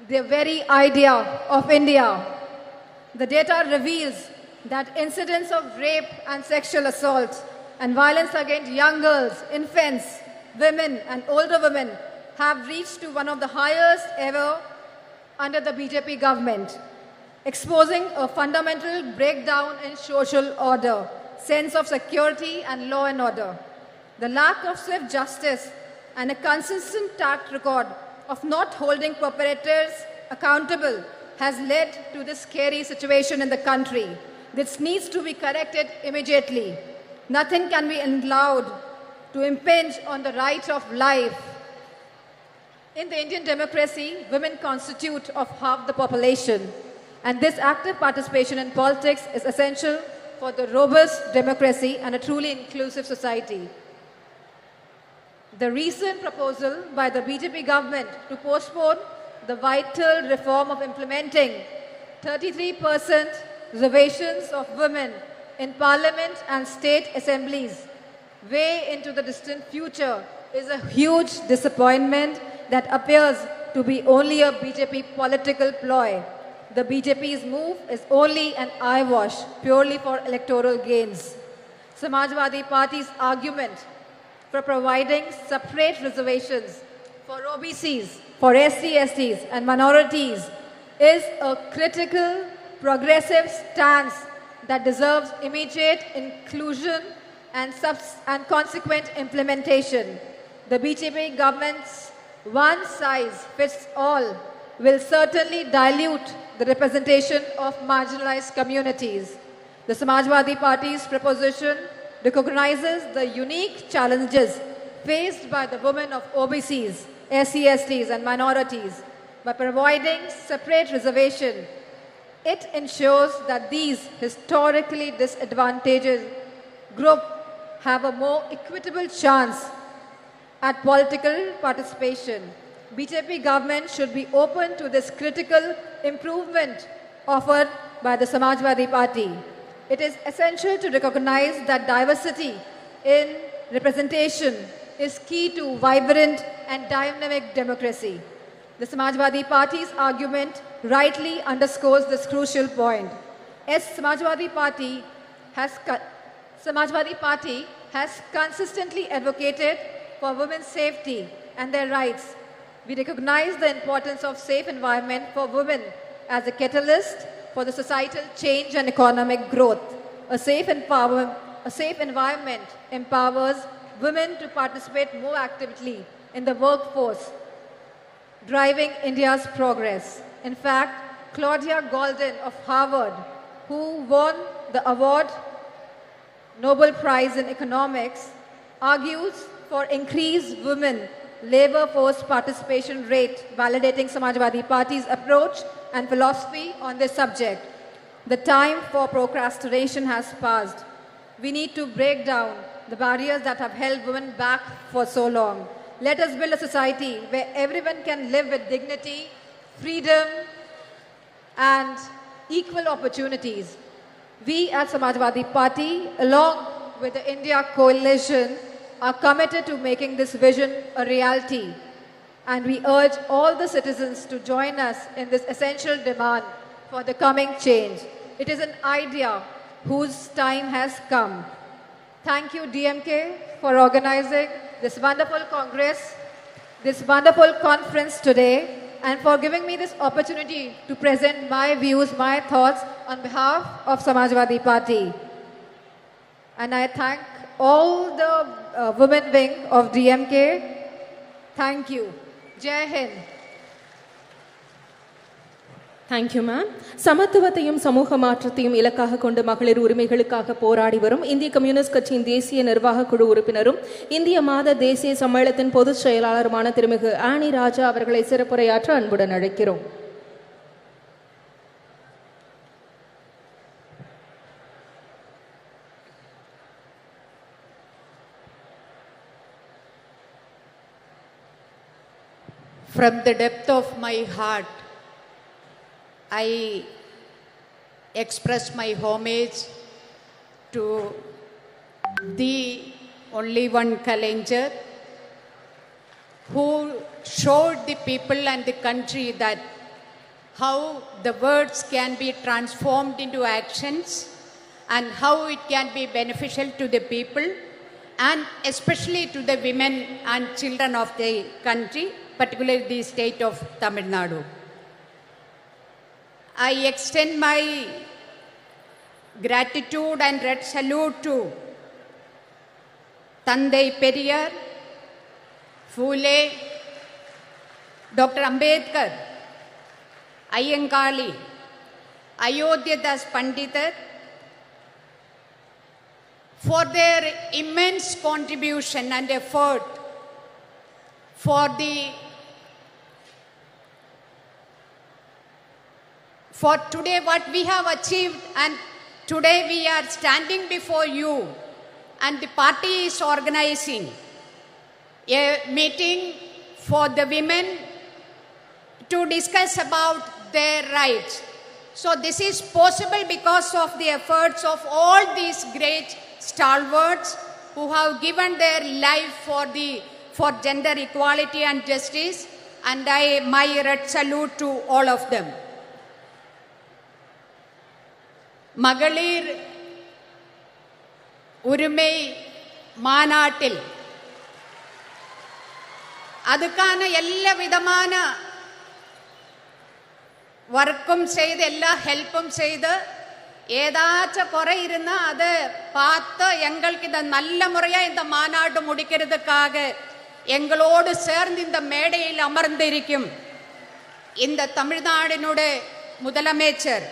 the very idea of India. The data reveals that incidents of rape and sexual assault and violence against young girls, infants, women and older women have reached to one of the highest ever under the BJP government, exposing a fundamental breakdown in social order, sense of security and law and order. The lack of swift justice and a consistent track record of not holding perpetrators accountable has led to this scary situation in the country. This needs to be corrected immediately. Nothing can be allowed to impinge on the right of life. In the Indian democracy, women constitute of half the population, and this active participation in politics is essential for the robust democracy and a truly inclusive society. The recent proposal by the BJP government to postpone the vital reform of implementing 33% reservations of women in parliament and state assemblies way into the distant future is a huge disappointment that appears to be only a BJP political ploy. The BJP's move is only an eyewash purely for electoral gains. Samajwadi Party's argument for providing separate reservations for OBCs, for SC/STs and minorities is a critical, progressive stance that deserves immediate inclusion and consequent implementation. The BJP government's one-size-fits-all will certainly dilute the representation of marginalized communities. The Samajwadi Party's proposition recognizes the unique challenges faced by the women of OBCs, SC/STs and minorities. By providing separate reservation, it ensures that these historically disadvantaged groups have a more equitable chance at political participation. BJP government should be open to this critical improvement offered by the Samajwadi Party. It is essential to recognize that diversity in representation is key to vibrant and dynamic democracy. The Samajwadi Party's argument rightly underscores this crucial point. As Samajwadi Party has consistently advocated for women's safety and their rights. We recognize the importance of safe environment for women as a catalyst for the societal change and economic growth. A safe environment empowers women to participate more actively in the workforce, driving India's progress. In fact, Claudia Golden of Harvard, who won the award Nobel Prize in Economics, argues for increased women labor force participation rate, validating Samajwadi Party's approach and philosophy on this subject. The time for procrastination has passed. We need to break down the barriers that have held women back for so long. Let us build a society where everyone can live with dignity, freedom, and equal opportunities. We at Samajwadi Party, along with the India Coalition, are committed to making this vision a reality. And we urge all the citizens to join us in this essential demand for the coming change. It is an idea whose time has come. Thank you, DMK, for organizing this wonderful Congress, this wonderful conference today, and for giving me this opportunity to present my views, my thoughts on behalf of Samajwadi Party. And I thank all the women wing of DMK. Thank you. Jai Hind. Thank you, ma'am. சமத்துவத்தையும் சமூக மாற்றத்தையும் இலக்காக கொண்டு மகளிர் உரிமைகளுக்காக போராடி வரும் இந்திய communist கட்சியின் தேசிய நிர்வாக குழு உறுப்பினரும் இந்திய மாத தேசிய சம்மேளனத்தின் பொதுச் செயலாளருமான திருமிகு ஆனி ராஜா அவர்களை சிறப்புரையாற்ற அன்புடன் அழைக்கிறோம். From the depth of my heart, I express my homage to the only one Kalaignar who showed the people and the country that how the words can be transformed into actions and how it can be beneficial to the people and especially to the women and children of the country, particularly the state of Tamil Nadu. I extend my gratitude and red salute to Tandai Periyar, Phule, Dr. Ambedkar, Ayyankali, Ayodhya Das Pandita for their immense contribution and effort for today what we have achieved, and today we are standing before you and the party is organizing a meeting for the women to discuss about their rights. So this is possible because of the efforts of all these great stalwarts who have given their life for gender equality and justice, and my red salute to all of them. மகளிர் உரிமை மாநாட்டில் அதுக்கான எல்லா விதமான വർക്കും ചെയ്ത് എല്ലാ ഹെൽപ്പും ചെയ്ത് ஏதாச்சும் குறை இருந்தா அதை பார்த்து எங்களுக்கு இந்த நல்ல முறையா இந்த மாநாடு முடிக்கிறதுக்காக எங்களோடு சேர்ந்து இந்த மேடையில் அமர்ந்திருக்கும் இந்த தமிழ்நாடினுடைய முதலமைச்சர்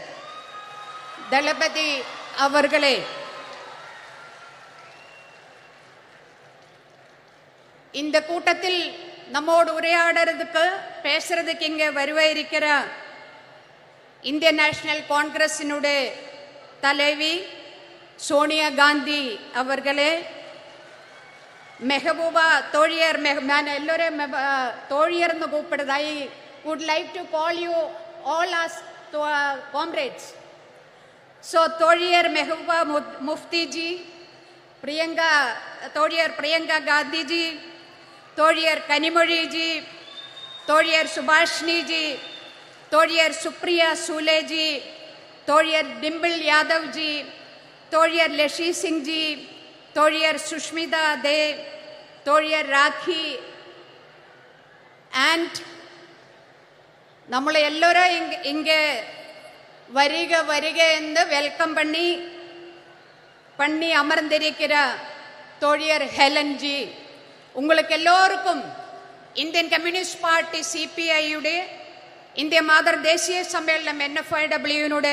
தளபதி அவர்களே, இந்த கூட்டத்தில் நம்மோடு உரையாடுறதுக்கு பேசுறதுக்கு இங்கே வருவாயிருக்கிற இந்தியன் நேஷனல் காங்கிரஸினுடைய தலைவி சோனியா காந்தி அவர்களே, மெஹபூபா தோழியர், நான் எல்லோரும் தோழியர் கூப்பிடுறது. I would like to call you all as comrades. So தோழியர் Mehbooba முஃப்திஜி, Priyanka தோழியர் Priyanka Gandhiji, தோழியர் கனிமொழிஜி, தோழியர் சுபாஷினிஜி, தோழியர் Supriya சூலேஜி, தோழியர் Dimple யாதவ்ஜி, தோழியர் லஷி Singhji, தோழியர் Sushmita they, தோழியர் rakhi and நம்மளை எல்லோரும் இங்கே வருக வருக என்று வெல்கம் பண்ணி அமர்ந்திருக்கிற தோழியர் ஹெலன்ஜி, உங்களுக்கு எல்லோருக்கும் இந்தியன் கம்யூனிஸ்ட் பார்ட்டி சிபிஐயுடைய இந்திய மாதர் தேசிய சம்மேளனம் NFIW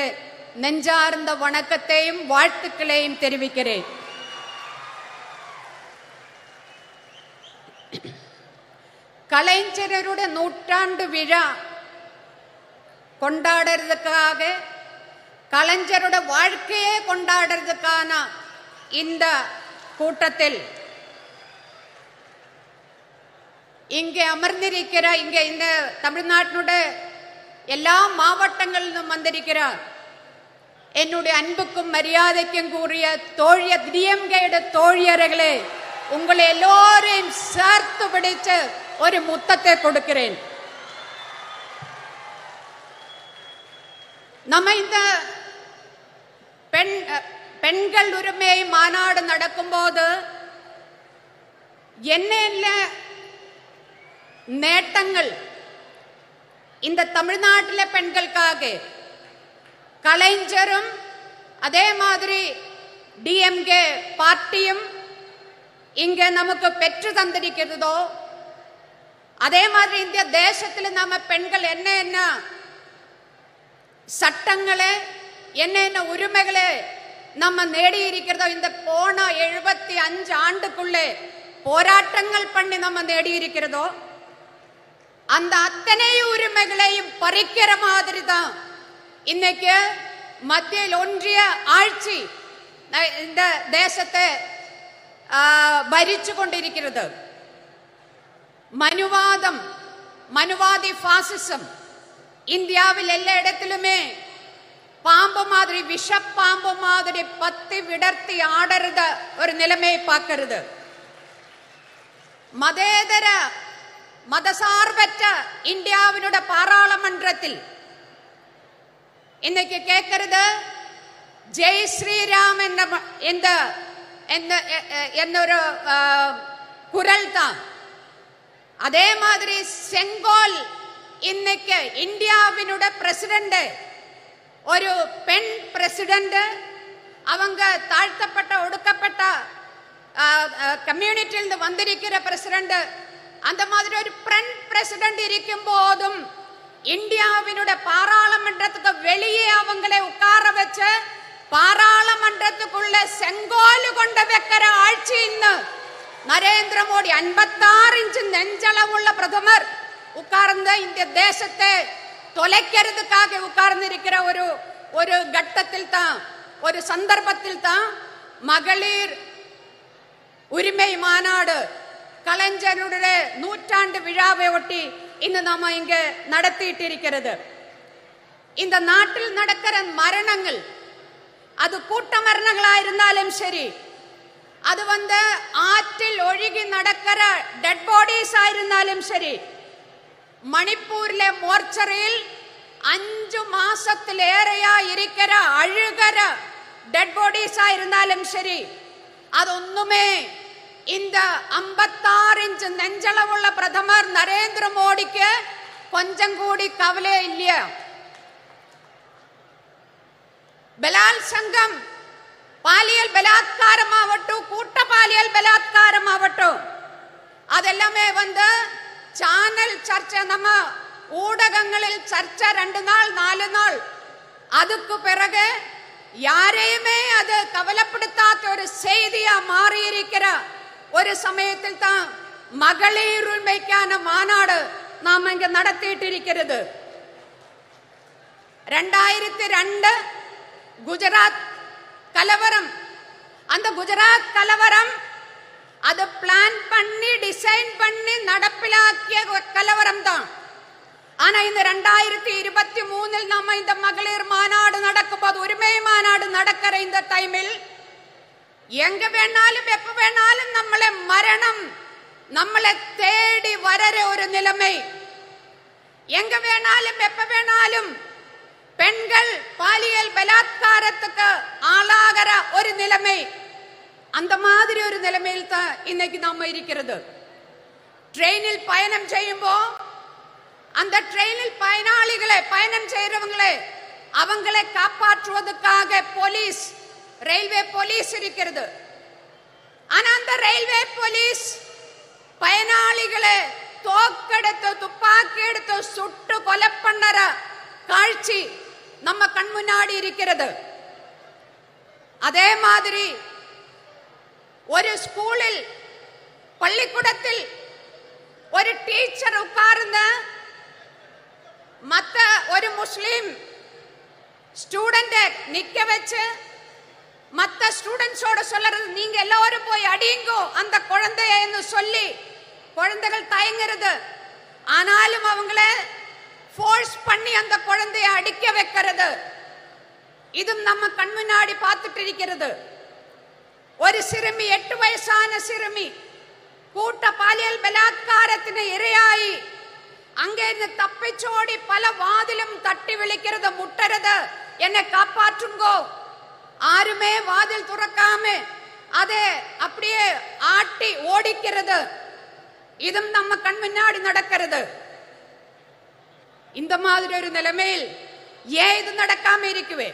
நெஞ்சார்ந்த வணக்கத்தையும் வாழ்த்துக்களையும் தெரிவிக்கிறேன். கலைஞருடைய நூற்றாண்டு விழா கொண்டாடுறதுக்காக, கலைஞருடைய வாழ்க்கையே கொண்டாடுறதுக்கான இந்த கூட்டத்தில் இங்கே அமர்ந்திருக்கிற இந்த தமிழ்நாட்டினுடைய எல்லா மாவட்டங்களிலும் வந்திருக்கிறார் என்னுடைய அன்புக்கும் மரியாதைக்கும் கூறிய தோழியர் டிஎம்கேட தோழியர்களே, உங்களை எல்லோரையும் சேர்த்து பிடிச்ச ஒரு முத்தத்தை கொடுக்கிறேன். நம்ம இந்த பெண்கள் உரிமை மாநாடு நடக்கும்போது என்ன நேட்டங்கள் இந்த தமிழ்நாட்டில் பெண்களுக்காக கலைஞரும் அதே மாதிரி டிஎம்கே பார்ட்டியும் இங்க நமக்கு பெற்று தந்திருக்கிறதோ, அதே மாதிரி இந்திய தேசத்தில் நம்ம பெண்கள் என்ன சட்டங்களே என்ன உரிமைகளே நம்ம நேடி இருக்கிறதோ, இந்த போன 75 ஆண்டுக்குள்ளே போராட்டங்கள் பண்ணி நம்ம நேடி இருக்கிறதோ, அந்த அத்தனை உரிமைகளையும் பறிக்கிற மாதிரி தான் இன்னைக்கு மத்தியில் ஒன்றிய ஆட்சி இந்த தேசத்தை ഭരിച്ചു கொண்டிருக்கிறது. மனுவாதி பாசிசம் இந்தியாவில் எல்லா இடத்திலுமே பாம்பு மாதிரி, விஷப்பாம்பு மாதிரி பத்தி விடர்த்தி ஆடுறத ஒரு நிலைமையை பார்க்கிறது. மதேதர மதசார்பற்ற இந்தியாவினுடைய பாராளுமன்றத்தில் இன்னைக்கு கேட்கிறது ஜெய் ஸ்ரீராம் എന്നൊരു குரல் தான். அதே மாதிரி செங்கோல் இன்னைக்கு இந்தியாவினுடைய பிரசிடென்ட், ஒரு பெண் பிரசிடென்ட், அவங்க தாழ்த்தப்பட்ட ஒடுக்கப்பட்ட கம்யூனிட்டியிலிருந்து வந்திருக்கிற பிரசிடென்ட், அந்த மாதிரி ஒரு பெண் பிரசிடென்ட் இருக்கும் போதும் இந்தியாவினுடைய பாராளுமன்றத்துக்கு வெளியே அவங்களை உட்கார வச்சு பாராளுமன்றத்துக்குள்ள செங்கோல் கொண்டு வைக்கிற ஆட்சி இன்னு நரேந்திர மோடி 56 இன்ச் நெஞ்சளவுள்ள பிரதமர் உட்கார்ந்த இந்த தேசத்தை தொலைக்கிறதுக்காக உட்கார்ந்து இருக்கிற ஒரு கட்டத்தில் தான், ஒரு சந்தர்ப்பத்தில் தான் மகளிர் உரிமை மாநாடு கலைஞருடைய நூற்றாண்டு விழாவை ஒட்டி இന്ന് நாம இங்க நடத்திட்டிருக்கிறது. இந்த நாட்டில் நடக்கிற மரணங்கள் அது கூட்ட மரணங்களாயிருந்தாலும் சரி, அது ஆற்றில் ஒழுகி நடக்கிற டெட் பாடிஸ் ஆயிருந்தாலும் சரி, மணிப்பூரிലെ മോർച്ചറിയിൽ 5 മാസത്തിലേറെയാ ഇരിക്കற അഴുകற ഡെഡ് ബോഡീസ് ആയിരുന്നാലും ശരി, അതൊന്നുമേ இந்த 56 இன்ச் நெஞ்சளவுள்ள பிரதமர் நரேந்திர மோடிக்கு கொஞ்சம் கூடி கவலை இல்லையா? ബലാത്സംഗം, പാലിയൽ ബലാത്കാരമാവട്ടെ, കൂട്ട പാലിയൽ ബലാത്കാരമാവട്ടെ, അതെല്ലാമേ ചാനൽ ചർച്ച, നമ്മ ஊடகங்களில் சர்ச்சை 2 நாள் 4 நாள். அதுக்கு பிறகு யாரையுமே அது கவலைப்படுத்தாத ஒரு செய்தியா மாறியிருக்கிற ஒரு சமயத்தில் தான் மகளிர் உரிமைக்கான மாநாடு நாம இங்க நடத்திட்டு இருக்கிறது. 2002 குஜராத் கலவரம், அந்த குஜராத் கலவரம் அது பிளான் பண்ணி டிசைன் பண்ணி நடப்பிலாக்கிய கலவரம் தான். ஆனா இந்த 2023 நாம இந்த மகளிர் மாநாடு நடக்கும்போது, உரிமை மாநாடு நடக்கிற இந்த டைமில் எங்க வேணாலும் எப்ப வேணாலும் നമ്മളെ மரணம் നമ്മളെ தேடி வரற ஒரு நிலைமை, எங்க வேணாலும் எப்ப வேணாலும் பெண்கள் பாலியல் பலாத்காரத்துக்கு ஆளாகிற ஒரு நிலைமை, அந்த மாதிரி ஒரு நிலைமையில் தான் இன்னைக்கு நாம இருக்கிறது. ட்ரெயினில் பயணம் செய்யும்போ அந்த ட்ரெயினில் பயனாளிகளை, பயணம் செய்யறவங்களை, அவங்களை காப்பாற்றுவதற்காக போலீஸ், ரயில்வே போலீஸ் இருக்கிறது. ஆனா அந்த ரயில்வே போலீஸ் பயனாளிகளை தோக்கெடுத்து துப்பாக்கி எடுத்து சுட்டு கொலை பண்ணற காட்சி நம்ம கண் முன்னாடி இருக்கிறது. அதே மாதிரி ஒரு ஸ்கூலில், பள்ளிக்கூடத்தில் ஒரு டீச்சர் உட்கார்ந்த மத்த ஒரு முஸ்லிம் ஸ்டூடெண்ட் நிக்க வச்சு மத்த ஸ்டூடெண்ட்ஸோட சொல்றது, நீங்க எல்லாரும் போய் அடிங்கோ அந்த குழந்தைய என்று சொல்லி குழந்தைகள் தயங்குறது. ஆனாலும் அவங்கள ஃபோர்ஸ் பண்ணி அந்த குழந்தைய அடிக்க வைக்கிறது, இதுவும் நம்ம கண் முன்னாடி பார்த்துட்டு இருக்கிறது. ஒரு சிறுமி, 8 வயசான சிறுமி கூட்ட பாலியல் பலாத்காரത്തിന് ഇരയായി அங்கிருந்து தப்பிச்சோடி பல வாதிலும் தட்டி விളിக்கிறது, முட்டறது, என்னை காப்பாற்றுங்கோ. ஆருமே வாதில் துறக்காம அதை அப்படியே ஆட்டி ஓடிக்கிறது, இதும் நம்ம கண் முன்னாடி நடக்கிறது. இந்த மாதிரி ஒரு நிலைமையில் ஏன் இது நடக்காம இருக்குவே?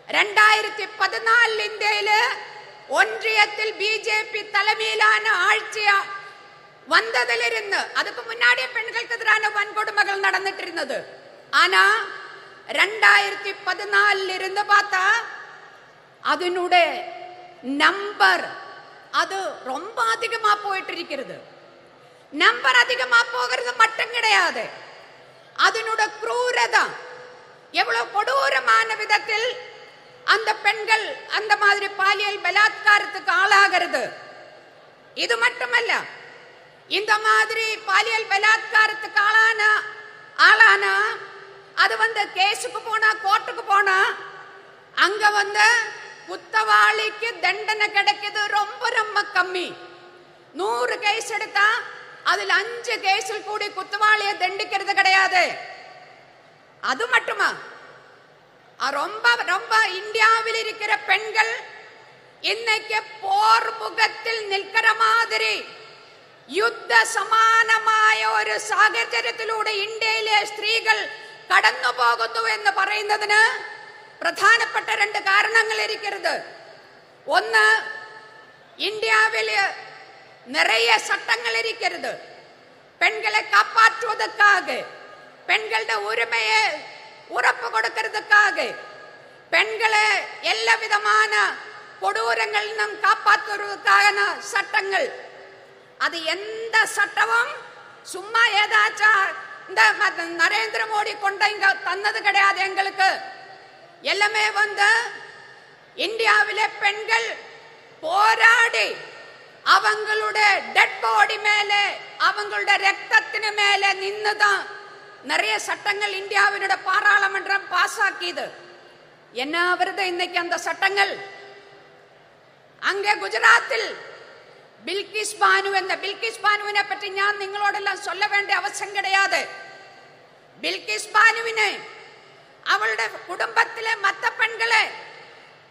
2014 இந்தியில ஒன்றியத்தில் பிஜேபி தலைமையிலான ஆட்சியா வந்ததிலிருந்து, அதுக்கு முன்னாடியே பெண்களுக்கு எதிரான வன்கொடுமைகள் நடந்துட்டு இருந்தது. ஆனா 2014 இருந்து பார்த்தா அதனுடைய நம்பர் அது ரொம்ப அதிகமா போயிட்டு இருக்கிறது. நம்பர் அதிகமா போகிறது மட்டும் கிடையாது, அதனுடைய க்ரூரதா எவ்வளவு கொடூரமான விதத்தில் அந்த பெண்கள் அந்த மாதிரி பாலியல் பலாத்காரத்துக்கு ஆளாகிறது. இது மட்டுமல்ல, இந்த மாதிரி பாலியல் பலாத்காரத்துக்கு ஆளான அது கேஸுக்கு போனா, கோர்ட்டுக்கு போனா, அங்க குத்தவாளிக்கு தண்டனை கிடைக்குது ரொம்ப ரொம்ப கம்மி. 100 கேஸ் எடுத்தா அதுல 5 கேஸில் கூடி குத்தவாளியை தண்டிக்கிறது கிடையாது. அது மட்டுமா, ரொம்ப ரொம்ப இந்தியாவில் இருக்கிற பெண்கள் இன்னைக்கு போர் முகத்தில் நிற்கிற மாதிரி യുദ്ധ സമാനമായ ഒരു സാഹചര്യത്തിലൂടെ ഇന്ത്യയിലെ സ്ത്രീകൾ കടന്നു പോകുന്നു എന്ന് പറയുന്നതിന് പ്രധാനപ്പെട്ട 2 കാരണങ്ങൾ ഇരിക്കുന്നത്. ഒന്ന്, ഇന്ത്യയിൽ നിറയെ ചട്ടങ്ങൾ ഇരിക്കുന്നത് പെൺകളെ കാപ്പാറ്റുവதற்காக, പെൺകളുടെ ഉரிமையை ഉറപ്പ് കൊടുக்கிறதுக்காக, പെൺകളെ എല്ലാ വിധமான கொடூரங்களில் நிന്നും காப்பாற்றுவதற்கான சட்டங்கள். அது எந்த சட்டமும் சும்மா ஏதாச்சும் இந்த நரேந்திர மோடி கொண்டு இங்க தந்தது கிடையாது. எங்களுக்கு எல்லாமே இந்தியாவிலே பெண்கள் போராடி அவங்களுடைய டெட் பாடி மேலே அவங்களுடைய ரத்தத்தின் மேலே நின்னுதான் நிறைய சட்டங்கள் இந்தியாவினுடைய பாராளுமன்றம் பாஸ் ஆக்கியது. என்ன வருது இன்னைக்கு அந்த சட்டங்கள்? அங்கே குஜറാത്തിൽ ബിൽക്കിസ് ബാനു എന്ന ബിൽക്കിസ് ബാനുവിനെ പറ്റി ഞാൻ നിങ്ങളോടെല്ലാം சொல்ல വേണ്ടിയ അവസരം கிடையாது. ബിൽക്കിസ് ബാനുവിനെ അവളുടെ കുടുംബത്തിലെ മത്ത പെൺകളെ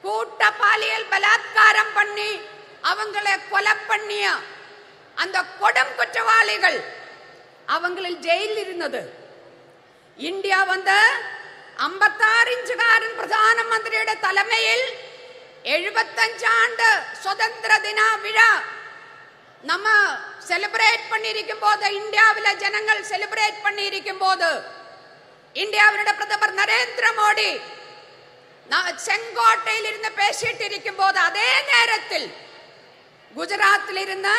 കൂട്ട പാലിയൽ ബലാത്കാരം பண்ணி அவங்களை கொலை பண்ணிய அந்த கொடும் குற்றவாளிகள் அவங்களில் ஜெயிலில் இருந்தது. இந்தியா வந்து 56 ഇഞ്ചുകാരൻ പ്രധാനമന്ത്രിയുടെ തലമയിൽ 75 ആണ്ട് സ്വതന്ത്ര ദിന വിഴ നമ്മ സെലിബ്രേറ്റ് பண்ணியிருக்கும்போது இந்தியாவில ஜனங்கள் செலிப்ரேட் பண்ணியிருக்கும்போது இந்தியாவினுடைய பிரதமர் நரேந்திர மோடி செங்கோட்டையில் இருந்து பேசிட்டு இருக்கும்போது அதே நேரத்தில் குஜராத்தில் இருந்த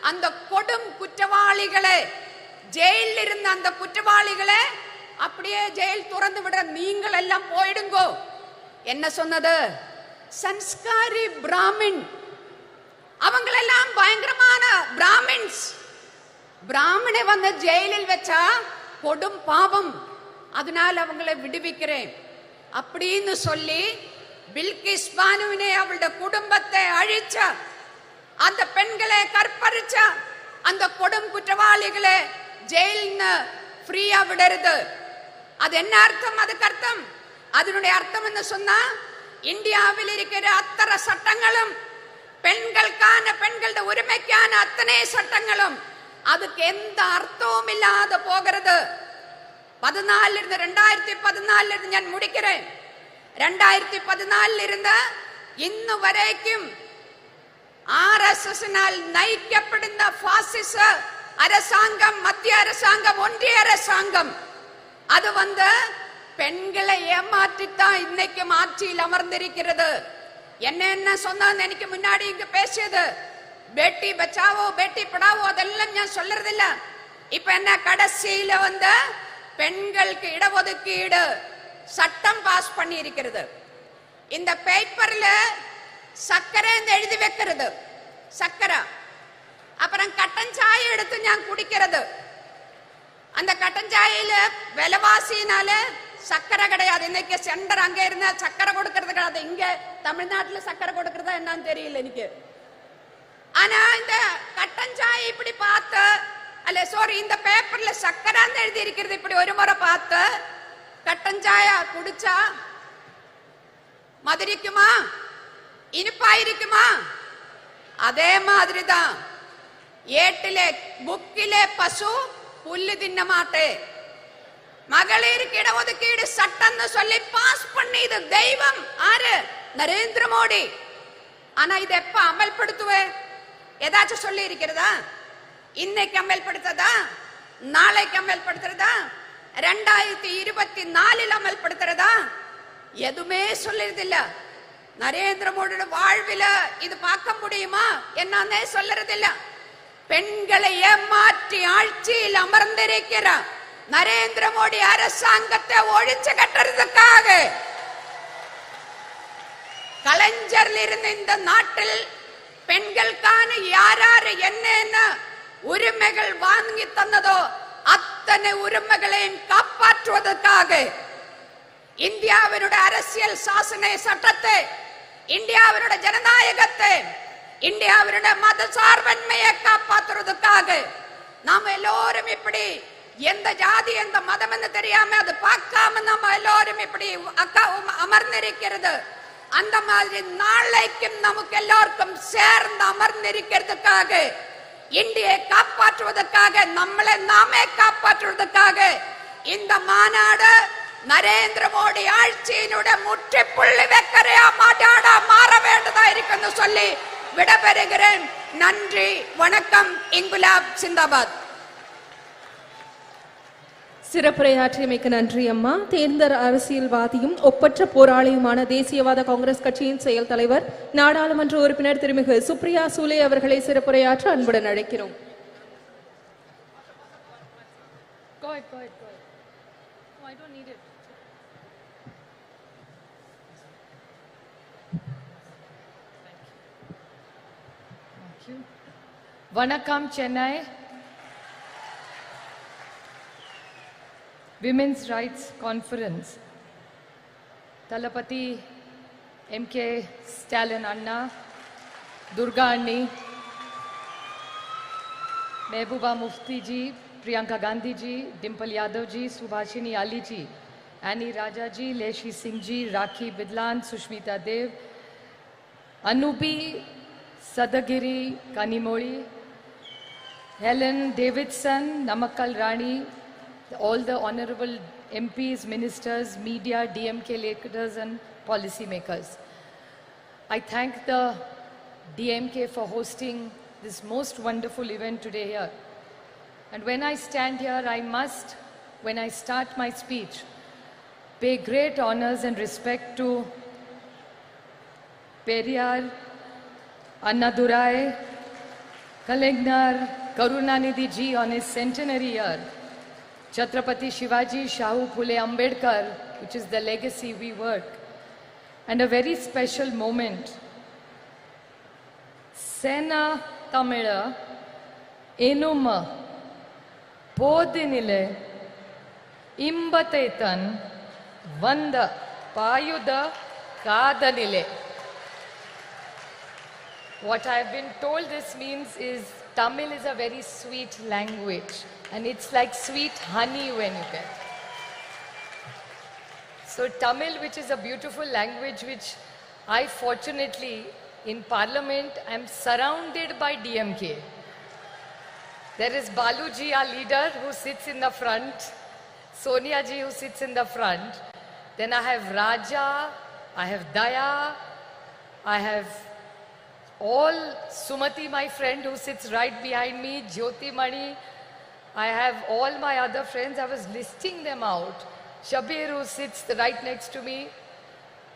அந்த கொடும் குற்றவாளிகளை ஜெயிலில் இருந்த அந்த குற்றவாளிகளை அப்படியே ஜெயில் துறந்து விட நீங்கள் எல்லாம் போயிடுங்கோ என்ன சொன்னது? சன்ஸ்காரி பிராமின் அவங்களெல்லாம் பயங்கரமான பிராமின்ஸ். பிராமணை வந்து ஜெயிலில் வச்சா கொடும் பாவம், அதனால அவங்களை விடுவிக்கிறேன் அப்படின்னு சொல்லி பில்கிஸ் பானுவினை அவளுடைய குடும்பத்தை அழிச்ச அந்த பெண்களை கற்பழிச்ச அந்த கொடும் குற்றவாளிகளை ஜெயில்னு ஃப்ரீயா விடுறது. அது என்ன அர்த்தம்? அதுக்கு அர்த்தம், அதனுடைய அர்த்தம் என்ன சொன்னா, இந்தியாவில் இருக்கிற அத்தனை சட்டங்களும் பெண்களுக்கான பெண்களுடைய உரிமைக்கான அத்தனை சட்டங்களும் அதுக்கு எந்த அர்த்தமும் இல்லாத போகிறது. 2014 இருந்து ഞാൻ முடிக்கிறேன். 2014 இருந்து ഇന്ന് വരേക്കും RSSனால் நயிக்கப்படுന്ന பாசிச அரசாங்கம், மத்திய அரசாங்கம், ஒன்றிய அரசாங்கம் அது வந்து பெண்களை ஏமாற்றித்தான் இன்னைக்கு ஆட்சியில் அமர்ந்திருக்கிறது. என்ன சொன்னான்னு எனக்கு முன்னாடி இங்க பேசியது பேட்டி பச்சாவோ பேட்டி படாவோ அதெல்லாம் நான் சொல்றதில்ல. இப்ப என்ன கடைசியில வந்து பெண்களுக்கு இடஒதுக்கீடு சட்டம் பாஸ் பண்ணி இருக்கிறது. இந்த பேப்பர்ல சக்கரை எழுதி வைக்கிறது, சக்கரை. அப்புறம் கட்டன் சாயை எடுத்து நான் குடிக்கிறது. அந்த கட்டன் சாயில விலைவாசினால சக்கரை கிடையாது. இன்னைக்கு சென்டர் அங்க இருந்தா சக்கரை கொடுக்கறது கிடையாது. இங்க தமிழ்நாட்டுல சக்கரை கொடுக்கறதா என்னன்னு தெரியல எனக்கு. ஆனா இந்த கட்டன் சாய் இப்படி பார்த்து, அல்ல சாரி, இந்த பேப்பர்ல சக்கரான்னு எழுதி இருக்கிறது இப்படி ஒரு முறை பார்த்து கட்டன் சாயா குடிச்சா மதுரிக்குமா, இனிப்பாயிருக்குமா? அதே மாதிரிதான் ஏட்டிலே புக்கிலே பசு புல்லு தின்ன மாட்டே. மகளிருக்கு இடஒதுக்கீடு சட்டம்னு சொல்லி பாஸ் பண்ணிது தெய்வம் ஆறு? நரேந்திர மோடி. ஆனா இதை எப்ப அமல்படுத்துவே? ஏதாச்சும் சொல்லி இருக்கிறதா? இன்னைக்கு அமல்படுத்ததா? நாளைக்கு அமல்படுத்துறதா? 2024 அமல்படுத்துறதா? எதுவுமே சொல்லுறதில்ல. நரேந்திர மோடியோட வாழ்வில இது பார்க்க முடியுமா என்னன்னே சொல்லுறதில்ல. பெண்களை ஏமாற்றி ஆட்சியில் அமர்ந்திருக்கிற நரேந்திர மோடி அரசாங்கத்தை ஒழிச்சு கட்டுறதுக்காக கலைஞரில் இருந்த இந்த நாட்டில் பெண்களுக்கான யாராரு என்ன உரிமைகள் வாங்கி தந்ததோ அத்தனை உரிமைகளையும் காப்பாற்றுவதற்காக இந்தியாவினுடைய அரசியல் சாசன சட்டத்தை, இந்தியாவினுடைய ஜனநாயகத்தை, இந்தியாவினுடைய மத சார்பன்மையை காப்பாற்றுவதற்காக நாம எல்லோரும் இப்படி எந்த ஜாதி எந்த மதம் என்று தெரியாம அது பார்க்காம நம்ம எல்லோரும் இப்படி அமர்ந்திருக்கிறது. அந்த மாதிரி நாளைக்கும் நமக்கு எல்லாருக்கும் சேர்ந்து அமர்ந்திருக்கிறதுக்காக, இந்தியை காப்பாற்றுவதற்காக, நம்மளை நாமே காப்பாற்றுவதற்காக இந்த மாநாடு நரேந்திர மோடி ஆட்சியினுடைய முற்றுப்புள்ளி வைக்கிறையா மாட்டாடா மாற வேண்டதா இருக்குன்னு சொல்லி விடைபெறுகிறேன். நன்றி, வணக்கம். இன்குலாப் சிந்தாபாத். சிறப்புரையாற்றியமைக்கு நன்றி அம்மா. தேர்ந்த அரசியல்வாதியும் ஒப்பற்ற போராளியுமான தேசியவாத காங்கிரஸ் கட்சியின் செயல் தலைவர் நாடாளுமன்ற உறுப்பினர் திருமிகு சுப்ரியா சூலே அவர்களை சிறப்புரையாற்ற அன்புடன் அழைக்கிறோம். Vanakkam Chennai. Women's Rights Conference. Talapati MK Stalin Anna, Durga Anni, Mehbooba Mufti ji, Priyanka Gandhi ji, Dimple Yadav ji, Subhashini Ali ji, Annie Raja ji, Leshi Singh ji, Rakhi Bidlan, Sushmita Dev, Anubi Sadagiri Kanimoli, Helen Davidson, Namakkal Rani, all the honorable MPs, ministers, media, DMK leaders and policy makers. I thank the DMK for hosting this most wonderful event today here. And when I stand here, I must, when I start my speech, pay great honors and respect to Periyar, Annadurai, Kalingnar, Karunanidhi ji on his centenary year, Chhatrapati Shivaji Shahu Phule Ambedkar, which is the legacy we work, and a very special moment. Sena Tamila Enuma Podinile Imbatetan Vanda Payuda Kadanile. What I have been told this means is Tamil is a very sweet language and it's like sweet honey when you get. So Tamil, which is a beautiful language, which I fortunately in Parliament am surrounded by DMK. There is Baluji, our leader, who sits in the front, Sonia ji, who sits in the front. Then I have Raja, I have Daya, I have all Sumati, my friend, who sits right behind me, Jyoti Mani. I have all my other friends. I was listing them out. Shabir, who sits right next to me,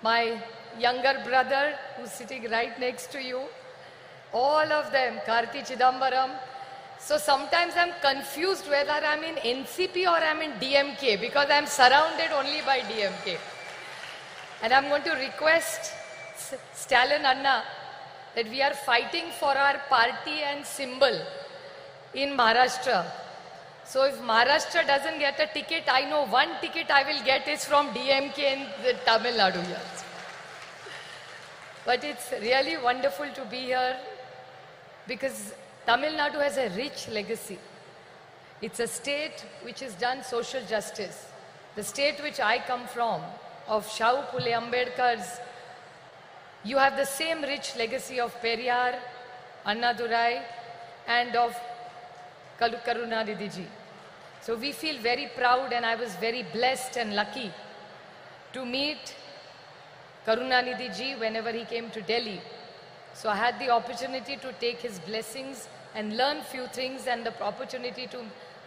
my younger brother, who's sitting right next to you, all of them, Karti Chidambaram. So sometimes I'm confused whether I'm in NCP or I'm in DMK because I'm surrounded only by DMK. And I'm going to request Stalin Anna that we are fighting for our party and symbol in Maharashtra. So if Maharashtra doesn't get a ticket, I know one ticket I will get is from DMK in the Tamil Nadu here. But it's really wonderful to be here because Tamil Nadu has a rich legacy. It's a state which has done social justice. The state which I come from, of Shahu Phule Ambedkar's, you have the same rich legacy of Periyar, Annadurai, and of Karunanidhi ji. So we feel very proud, and I was very blessed and lucky to meet Karunanidhi ji whenever he came to Delhi. So I had the opportunity to take his blessings and learn few things, and the opportunity to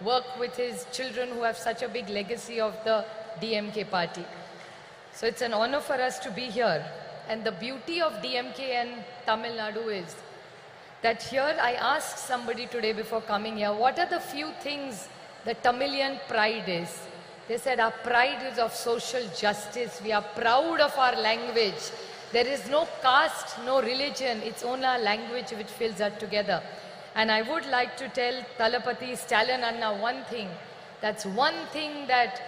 work with his children who have such a big legacy of the DMK party. So it's an honor for us to be here. And the beauty of DMK and Tamil Nadu is that here I asked somebody today before coming here, what are the few things the Tamilian pride is? They said our pride is of social justice. We are proud of our language. There is no caste, no religion. It's only our language which fills us together. And I would like to tell Talapati Stalin Anna one thing. That's one thing that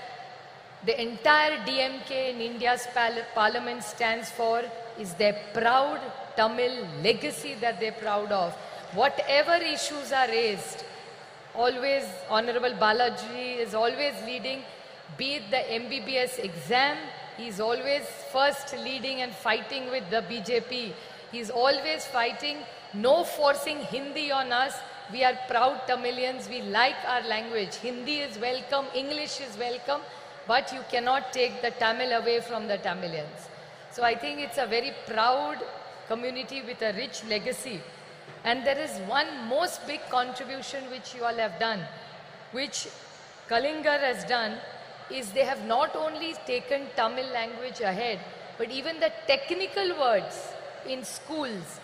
the entire DMK in India's parliament stands for, is their proud Tamil legacy that they're proud of. Whatever issues are raised, always Honorable Balaji is always leading, be it the MBBS exam, he's always first leading and fighting with the BJP. He's always fighting, no forcing Hindi on us. We are proud Tamilians, we like our language. Hindi is welcome, English is welcome, but you cannot take the Tamil away from the Tamilians. So I think it's a very proud community with a rich legacy. And there is one most big contribution which you all have done, which Kalingar has done, is they have not only taken Tamil language ahead, but even the technical words in schools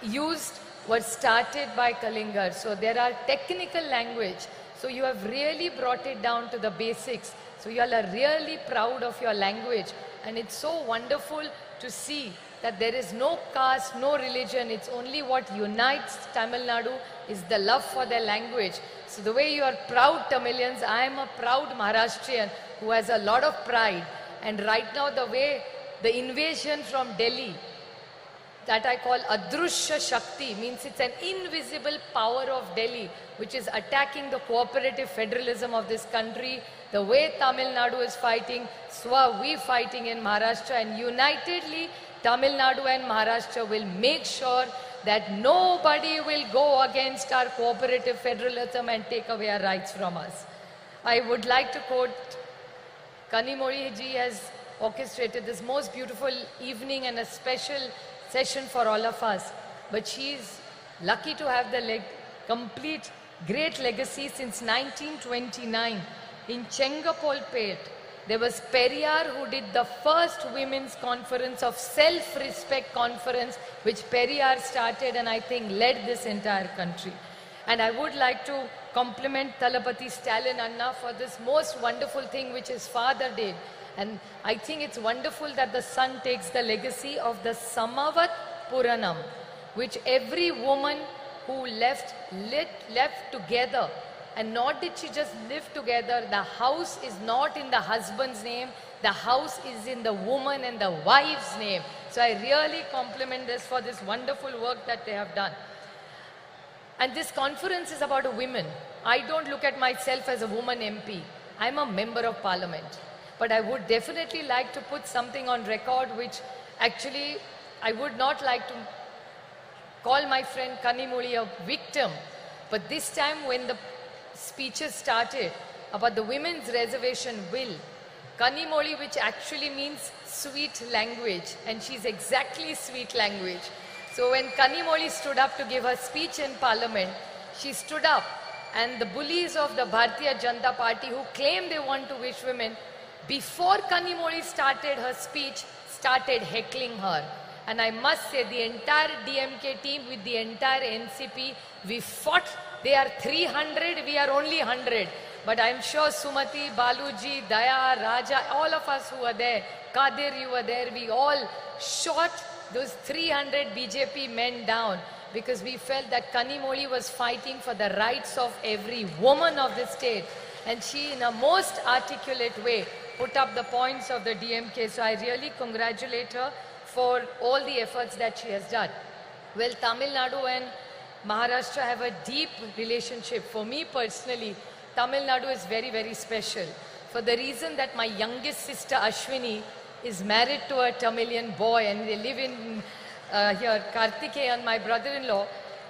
used were started by Kalingar. So there are technical language. So you have really brought it down to the basics. So you all are really proud of your language. And it's so wonderful to see that there is no caste, no religion. It's only what unites Tamil Nadu is the love for their language. So the way you are proud Tamilians, I am a proud Maharashtrian who has a lot of pride. And right now the way the invasion from Delhi, that I call Adrushya Shakti, means it's an invisible power of Delhi which is attacking the cooperative federalism of this country. The way Tamil Nadu is fighting, so are we fighting in Maharashtra, and unitedly Tamil Nadu and Maharashtra will make sure that nobody will go against our cooperative federalism and take away our rights from us. I would like to quote, Kanimozhi ji has orchestrated this most beautiful evening and a special session for all of us. But she is lucky to have the complete great legacy since 1929. In Chengapolpet, there was Periyar who did the first women's conference of self-respect conference, which Periyar started and I think led this entire country. And I would like to compliment Thalapathy Stalin Anna for this most wonderful thing which his father did. And I think it's wonderful that the son takes the legacy of the Samavat Puranam, which every woman who left together. And not did she just live together, the house is not in the husband's name, the house is in the woman and the wife's name. So I really compliment this for this wonderful work that they have done. And this conference is about women. I don't look at myself as a woman MP. I'm a member of parliament. But I would definitely like to put something on record which actually I would not like to call my friend Kanimozhi a victim. But this time when the speeches started about the women's reservation bill, Kanimozhi, which actually means sweet language, and she's exactly sweet language. So when Kanimozhi stood up to give her speech in parliament, she stood up and the bullies of the Bharatiya Janata Party who claim they want to wish women, before Kanimozhi started her speech, started heckling her. And I must say the entire DMK team with the entire NCP, we fought. They are 300, we are only 100. But I'm sure Sumati, Baluji, Daya, Raja, all of us who were there, Kadir, you were there, we all shot those 300 BJP men down because we felt that Kanimozhi was fighting for the rights of every woman of the state. And she, in a most articulate way, put up the points of the DMK. So I really congratulate her for all the efforts that she has done. Well, Tamil Nadu and Maharashtra have a deep relationship. For me personally, Tamil Nadu is very, very special. For the reason that my youngest sister Ashwini is married to a Tamilian boy and they live in here. Kartikeyan, my brother-in-law,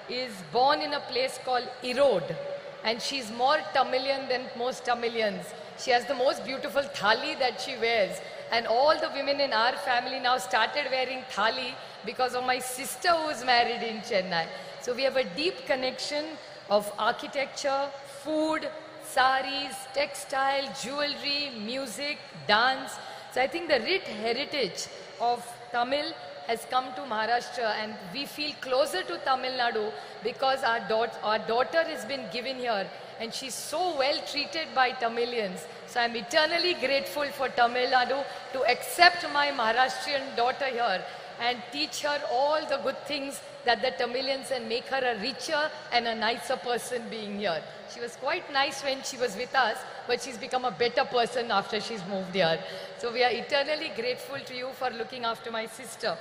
is born in a place called Erode. And she's more Tamilian than most Tamilians. She has the most beautiful thali that she wears. And all the women in our family now started wearing thali because of my sister who is married in Chennai. So we have a deep connection of architecture, food, saris, textile, jewelry, music, dance. So I think the rich heritage of Tamil has come to Maharashtra and we feel closer to Tamil Nadu because our daughter has been given here and she's so well treated by Tamilians. So I'm eternally grateful for Tamil Nadu to accept my Maharashtrian daughter here and teach her all the good things that the Tamilians and make her a richer and a nicer person being here. She was quite nice when she was with us, but she's become a better person after she's moved here. So we are eternally grateful to you for looking after my sister.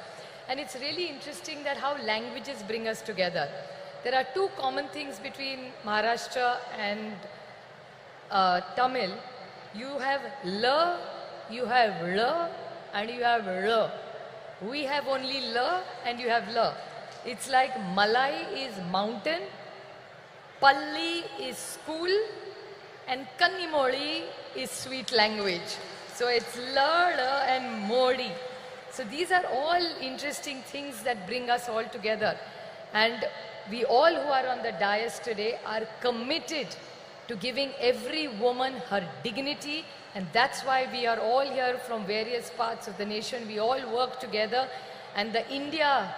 And it's really interesting that how languages bring us together. There are two common things between Maharashtra and Tamil. You have L, you have L, and you have R. We have only L and you have L. It's like Malai is mountain, Palli is school, and Kanimozhi is sweet language. So it's L, L, and Modi. So these are all interesting things that bring us all together. And we all who are on the dais today are committed to giving every woman her dignity. And that's why we are all here from various parts of the nation. We all work together. And the India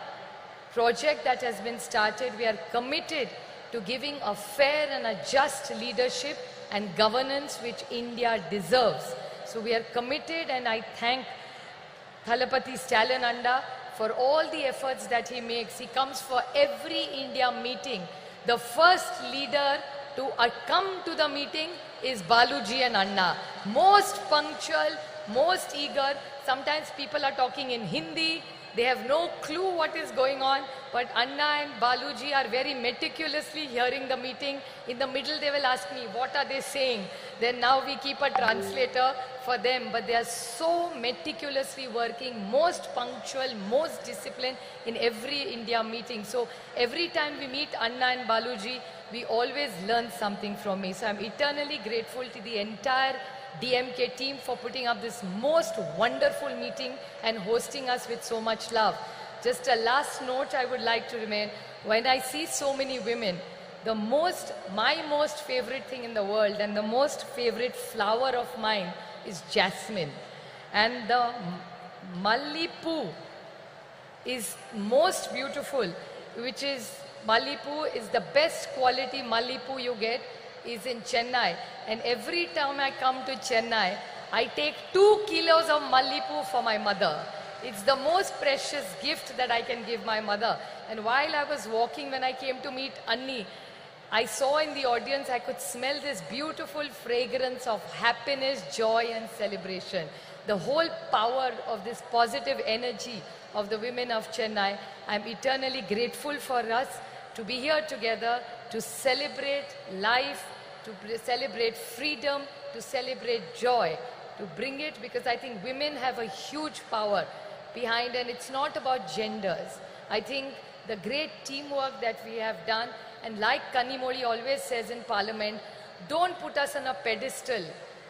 project that has been started, we are committed to giving a fair and a just leadership and governance which India deserves. So we are committed, and I thank Thalapathy Stalin Anda for all the efforts that he makes. He comes for every India meeting. The first leader to come to the meeting is Baluji and Anna. Most punctual, most eager. Sometimes people are talking in Hindi. They have no clue what is going on. But Anna and Baluji are very meticulously hearing the meeting. In the middle, they will ask me, what are they saying? Then now we keep a translator for them. But they are so meticulously working, most punctual, most disciplined in every India meeting. So every time we meet Anna and Baluji, we always learn something from me. So I'm eternally grateful to the entire DMK team for putting up this most wonderful meeting and hosting us with so much love. Just a last note I would like to remain. When I see so many women, my most favorite thing in the world and the most favorite flower of mine is jasmine. And the Mallipu is most beautiful, which is Mallipu is the best quality Mallipu you get is in Chennai. And every time I come to Chennai, I take 2 kilos of Mallipu for my mother. It's the most precious gift that I can give my mother. And while I was walking, when I came to meet Anni, I saw in the audience, I could smell this beautiful fragrance of happiness, joy and celebration. The whole power of this positive energy of the women of Chennai. I'm eternally grateful for us to be here together, to celebrate life, to celebrate freedom, to celebrate joy, to bring it, because I think women have a huge power behind, and it's not about genders. I think the great teamwork that we have done, and like Kanimoli always says in Parliament, don't put us on a pedestal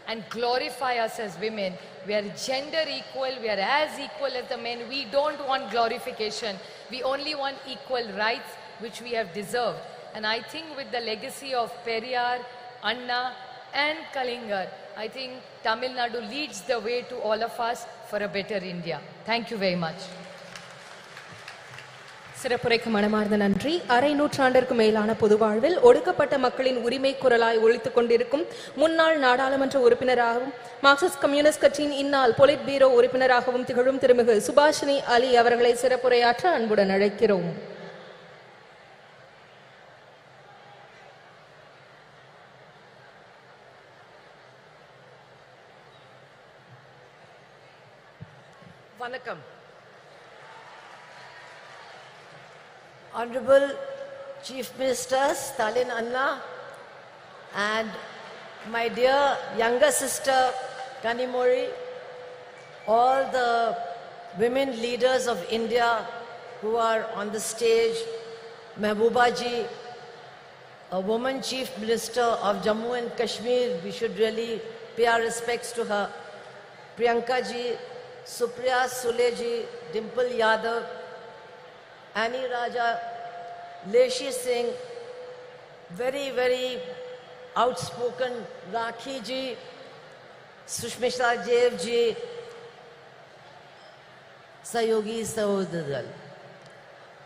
and glorify us as women. We are gender equal, we are as equal as the men. We don't want glorification. We only want equal rights, which we have deserved. And I think with the legacy of Periyar, Anna and Kalingar, I think Tamil Nadu leads the way to all of us for a better India. Thank you very much. சிறப்புரைக்கு மனமார்ந்த நன்றி. அரை நூற்றாண்டிற்கு மேலான பொதுவாழ்வில் ஒடுக்கப்பட்ட மக்களின் உரிமை குரலாய் ஒலித்துக் கொண்டிருக்கும் முன்னாள் நாடாளுமன்ற உறுப்பினராகவும் மார்க்சிஸ்ட் கம்யூனிஸ்ட் கட்சியின் இந்நாள் பொலிட் பீரோ உறுப்பினராகவும் திகழும் திருமிகு சுபாஷினி அலி அவர்களை சிறப்புரையாற்ற அன்புடன் அழைக்கிறோம். Vanakkam. Honorable Chief Minister Stalin Anna and my dear younger sister Kanimori, all the women leaders of India who are on the stage, Mehbooba ji, a woman Chief Minister of Jammu and Kashmir, we should really pay our respects to her, Priyanka ji, Supriya Sule ji, Dimple Yadav, Annie Raja, Leshi Singh, very, very outspoken Rakhi ji, Sushmita Dev ji, Sayogi Sahodadal,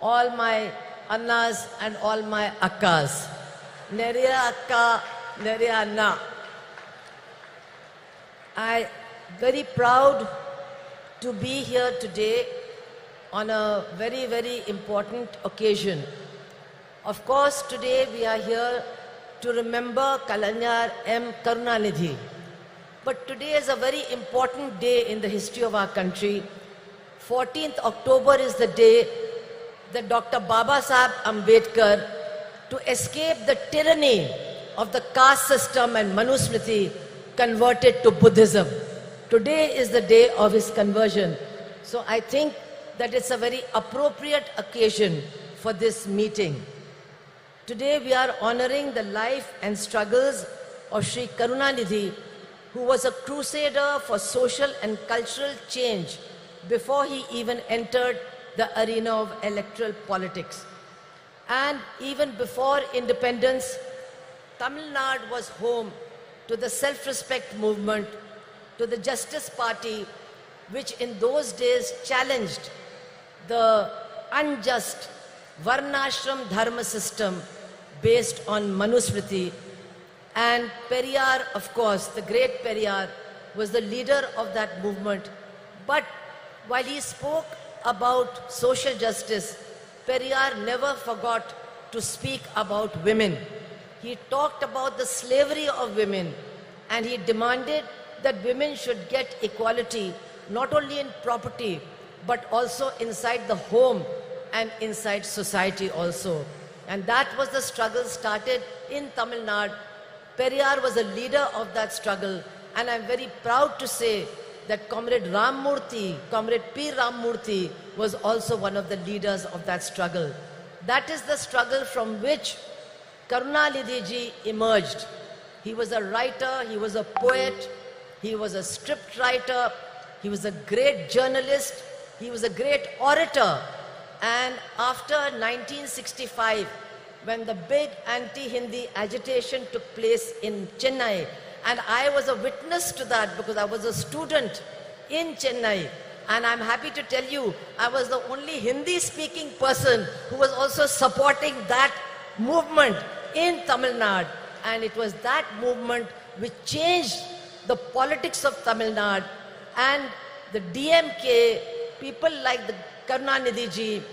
all my Annas and all my Akkas, Neriya Akka, Neriya Anna. I very proud to be here today on a very, very important occasion. Of course, today we are here to remember Kalanyar M. Karunanidhi. But today is a very important day in the history of our country. 14th October is the day that Dr. Baba Saheb Ambedkar, to escape the tyranny of the caste system and Manusmriti, converted to Buddhism. Today is the day of his conversion. So I think that it's a very appropriate occasion for this meeting. Today we are honoring the life and struggles of Sri Karunanidhi, who was a crusader for social and cultural change before he even entered the arena of electoral politics. And even before independence, Tamil Nadu was home to the self-respect movement, to the Justice Party, which in those days challenged the unjust Varnashram Dharma system based on Manusmriti. And Periyar, of course, the great Periyar, was the leader of that movement. But while he spoke about social justice, Periyar never forgot to speak about women. He talked about the slavery of women, and he demanded that women should get equality not only in property but also inside the home and inside society also. And that was the struggle started in Tamil Nadu. Periyar was a leader of that struggle, and I'm very proud to say that Comrade Comrade P. Ramamurthy was also one of the leaders of that struggle. That is the struggle from which Karunanidhi ji emerged. He was a writer, he was a poet, he was a script writer, he was a great journalist, he was a great orator. And after 1965, when the big anti-Hindi agitation took place in Chennai, and I was a witness to that because I was a student in Chennai, and I'm happy to tell you, I was the only Hindi-speaking person who was also supporting that movement in Tamil Nadu. And it was that movement which changed the politics of Tamil Nadu. And the DMK, people like the Karunanidhi ji,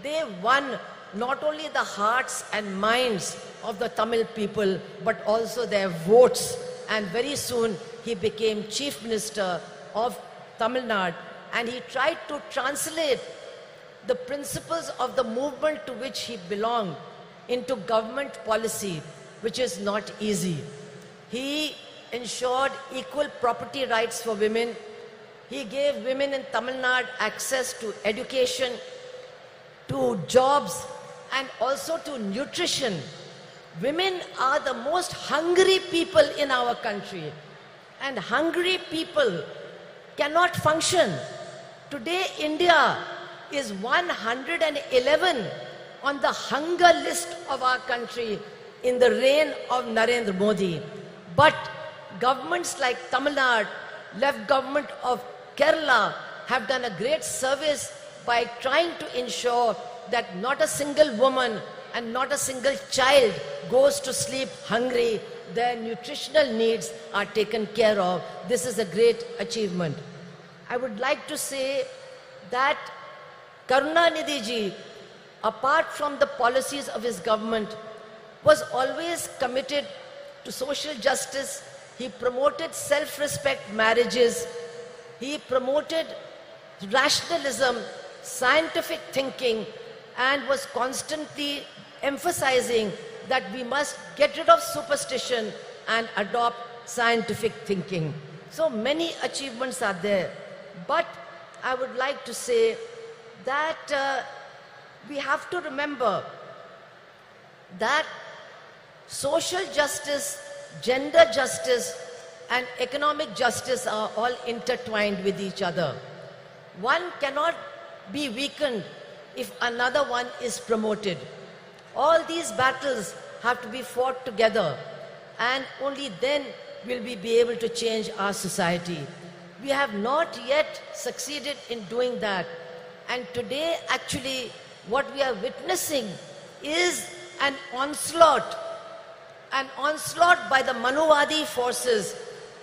they won not only the hearts and minds of the Tamil people, but also their votes. And very soon he became Chief Minister of Tamil Nadu, and he tried to translate the principles of the movement to which he belonged into government policy, which is not easy. He ensured equal property rights for women. He gave women in Tamil Nadu access to education, to jobs, and also to nutrition. Women are the most hungry people in our country, and hungry people cannot function. Today, India is 111 on the hunger list of our country in the reign of Narendra Modi. But governments like Tamil Nadu, left government of Kerala have done a great service by trying to ensure that not a single woman and not a single child goes to sleep hungry. Their nutritional needs are taken care of. This is a great achievement. I would like to say that Karunanidhi ji, apart from the policies of his government, was always committed to social justice. He promoted self-respect marriages. He promoted rationalism, scientific thinking, and was constantly emphasizing that we must get rid of superstition and adopt scientific thinking. So many achievements are there. But I would like to say that we have to remember that social justice, gender justice, and economic justice are all intertwined with each other. One cannot be weakened if another one is promoted. All these battles have to be fought together, and only then will we be able to change our society. We have not yet succeeded in doing that. And today, actually, what we are witnessing is an onslaught by the Manuvadi forces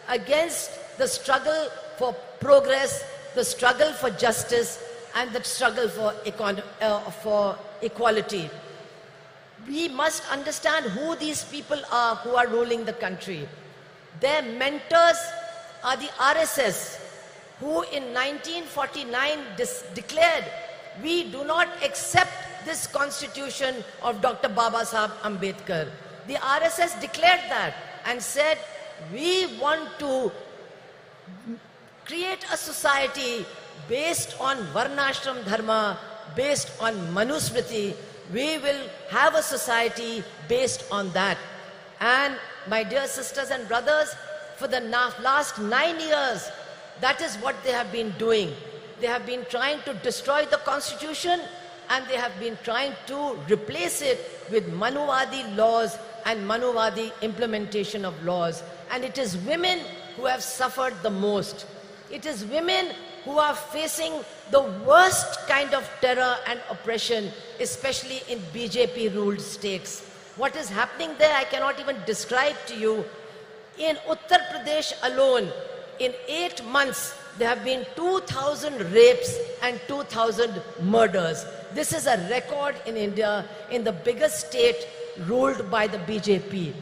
against the struggle for progress, the struggle for justice, and the struggle for equality. We must understand who these people are who are ruling the country. Their mentors are the RSS, who in 1949 declared, we do not accept this constitution of Dr. Baba Sahib Ambedkar. The RSS declared that and said, we want to create a society based on Varnashram Dharma, based on Manusmriti. We will have a society based on that. And my dear sisters and brothers, for the last 9 years, that is what they have been doing. They have been trying to destroy the constitution, and they have been trying to replace it with Manuvadi laws and Manuvadi implementation of laws. And it is women who have suffered the most. It is women who are facing the worst kind of terror and oppression, especially in BJP-ruled states. What is happening there, I cannot even describe to you. In Uttar Pradesh alone, in 8 months, there have been 2,000 rapes and 2,000 murders. This is a record in India, in the biggest state ruled by the BJP.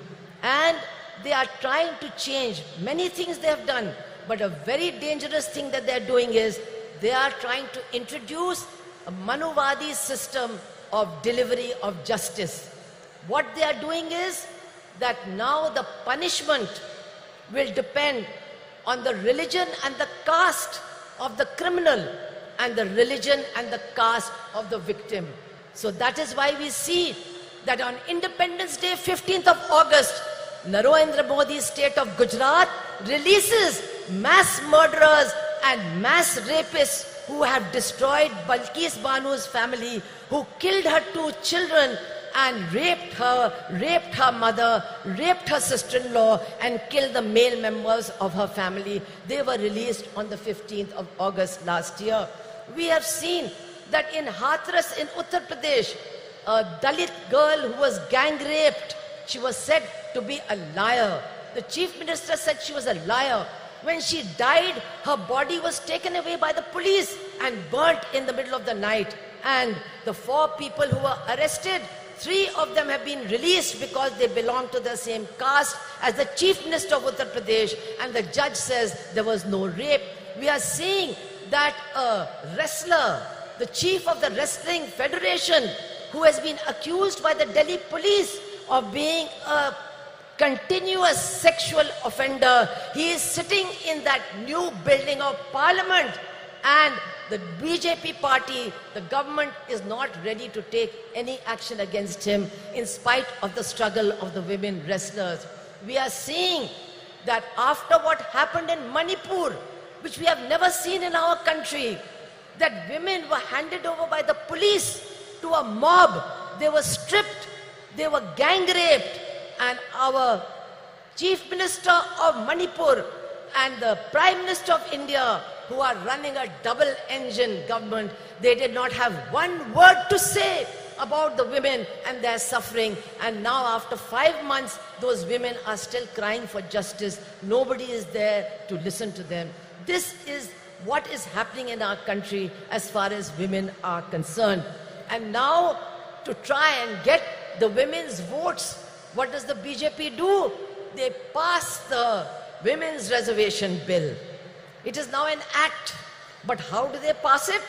And they are trying to change many things they have done. But a very dangerous thing that they are doing is they are trying to introduce a Manuvadi system of delivery of justice. What they are doing is that now the punishment will depend on the religion and the caste of the criminal and the religion and the caste of the victim. So that is why we see that on Independence Day, 15th of August, Narendra Modi's state of Gujarat releases mass murderers and mass rapists who have destroyed Balkis Banu's family, who killed her 2 children and raped her mother, raped her sister-in-law and killed the male members of her family. They were released on the 15th of August last year. We have seen that in Hathras in Uttar Pradesh, a Dalit girl who was gang raped, she was said to be a liar. The chief minister said she was a liar. When she died, her body was taken away by the police and burnt in the middle of the night. And the 4 people who were arrested, 3 of them have been released because they belong to the same caste as the chief minister of Uttar Pradesh, and the judge says there was no rape. We are seeing that a wrestler, the chief of the wrestling federation, who has been accused by the Delhi police of being a continuous sexual offender, he is sitting in that new building of parliament, and the BJP party, the government, is not ready to take any action against him in spite of the struggle of the women wrestlers. We are seeing that after what happened in Manipur, which we have never seen in our country, that women were handed over by the police to a mob. They were stripped, they were gang raped, and our Chief Minister of Manipur and the Prime Minister of India, who are running a double-engine government, they did not have one word to say about the women and their suffering. And now after 5 months, those women are still crying for justice. Nobody is there to listen to them. This is what is happening in our country as far as women are concerned. And now, to try and get the women's votes, what does the BJP do? They pass the Women's Reservation Bill. It is now an act. But how do they pass it?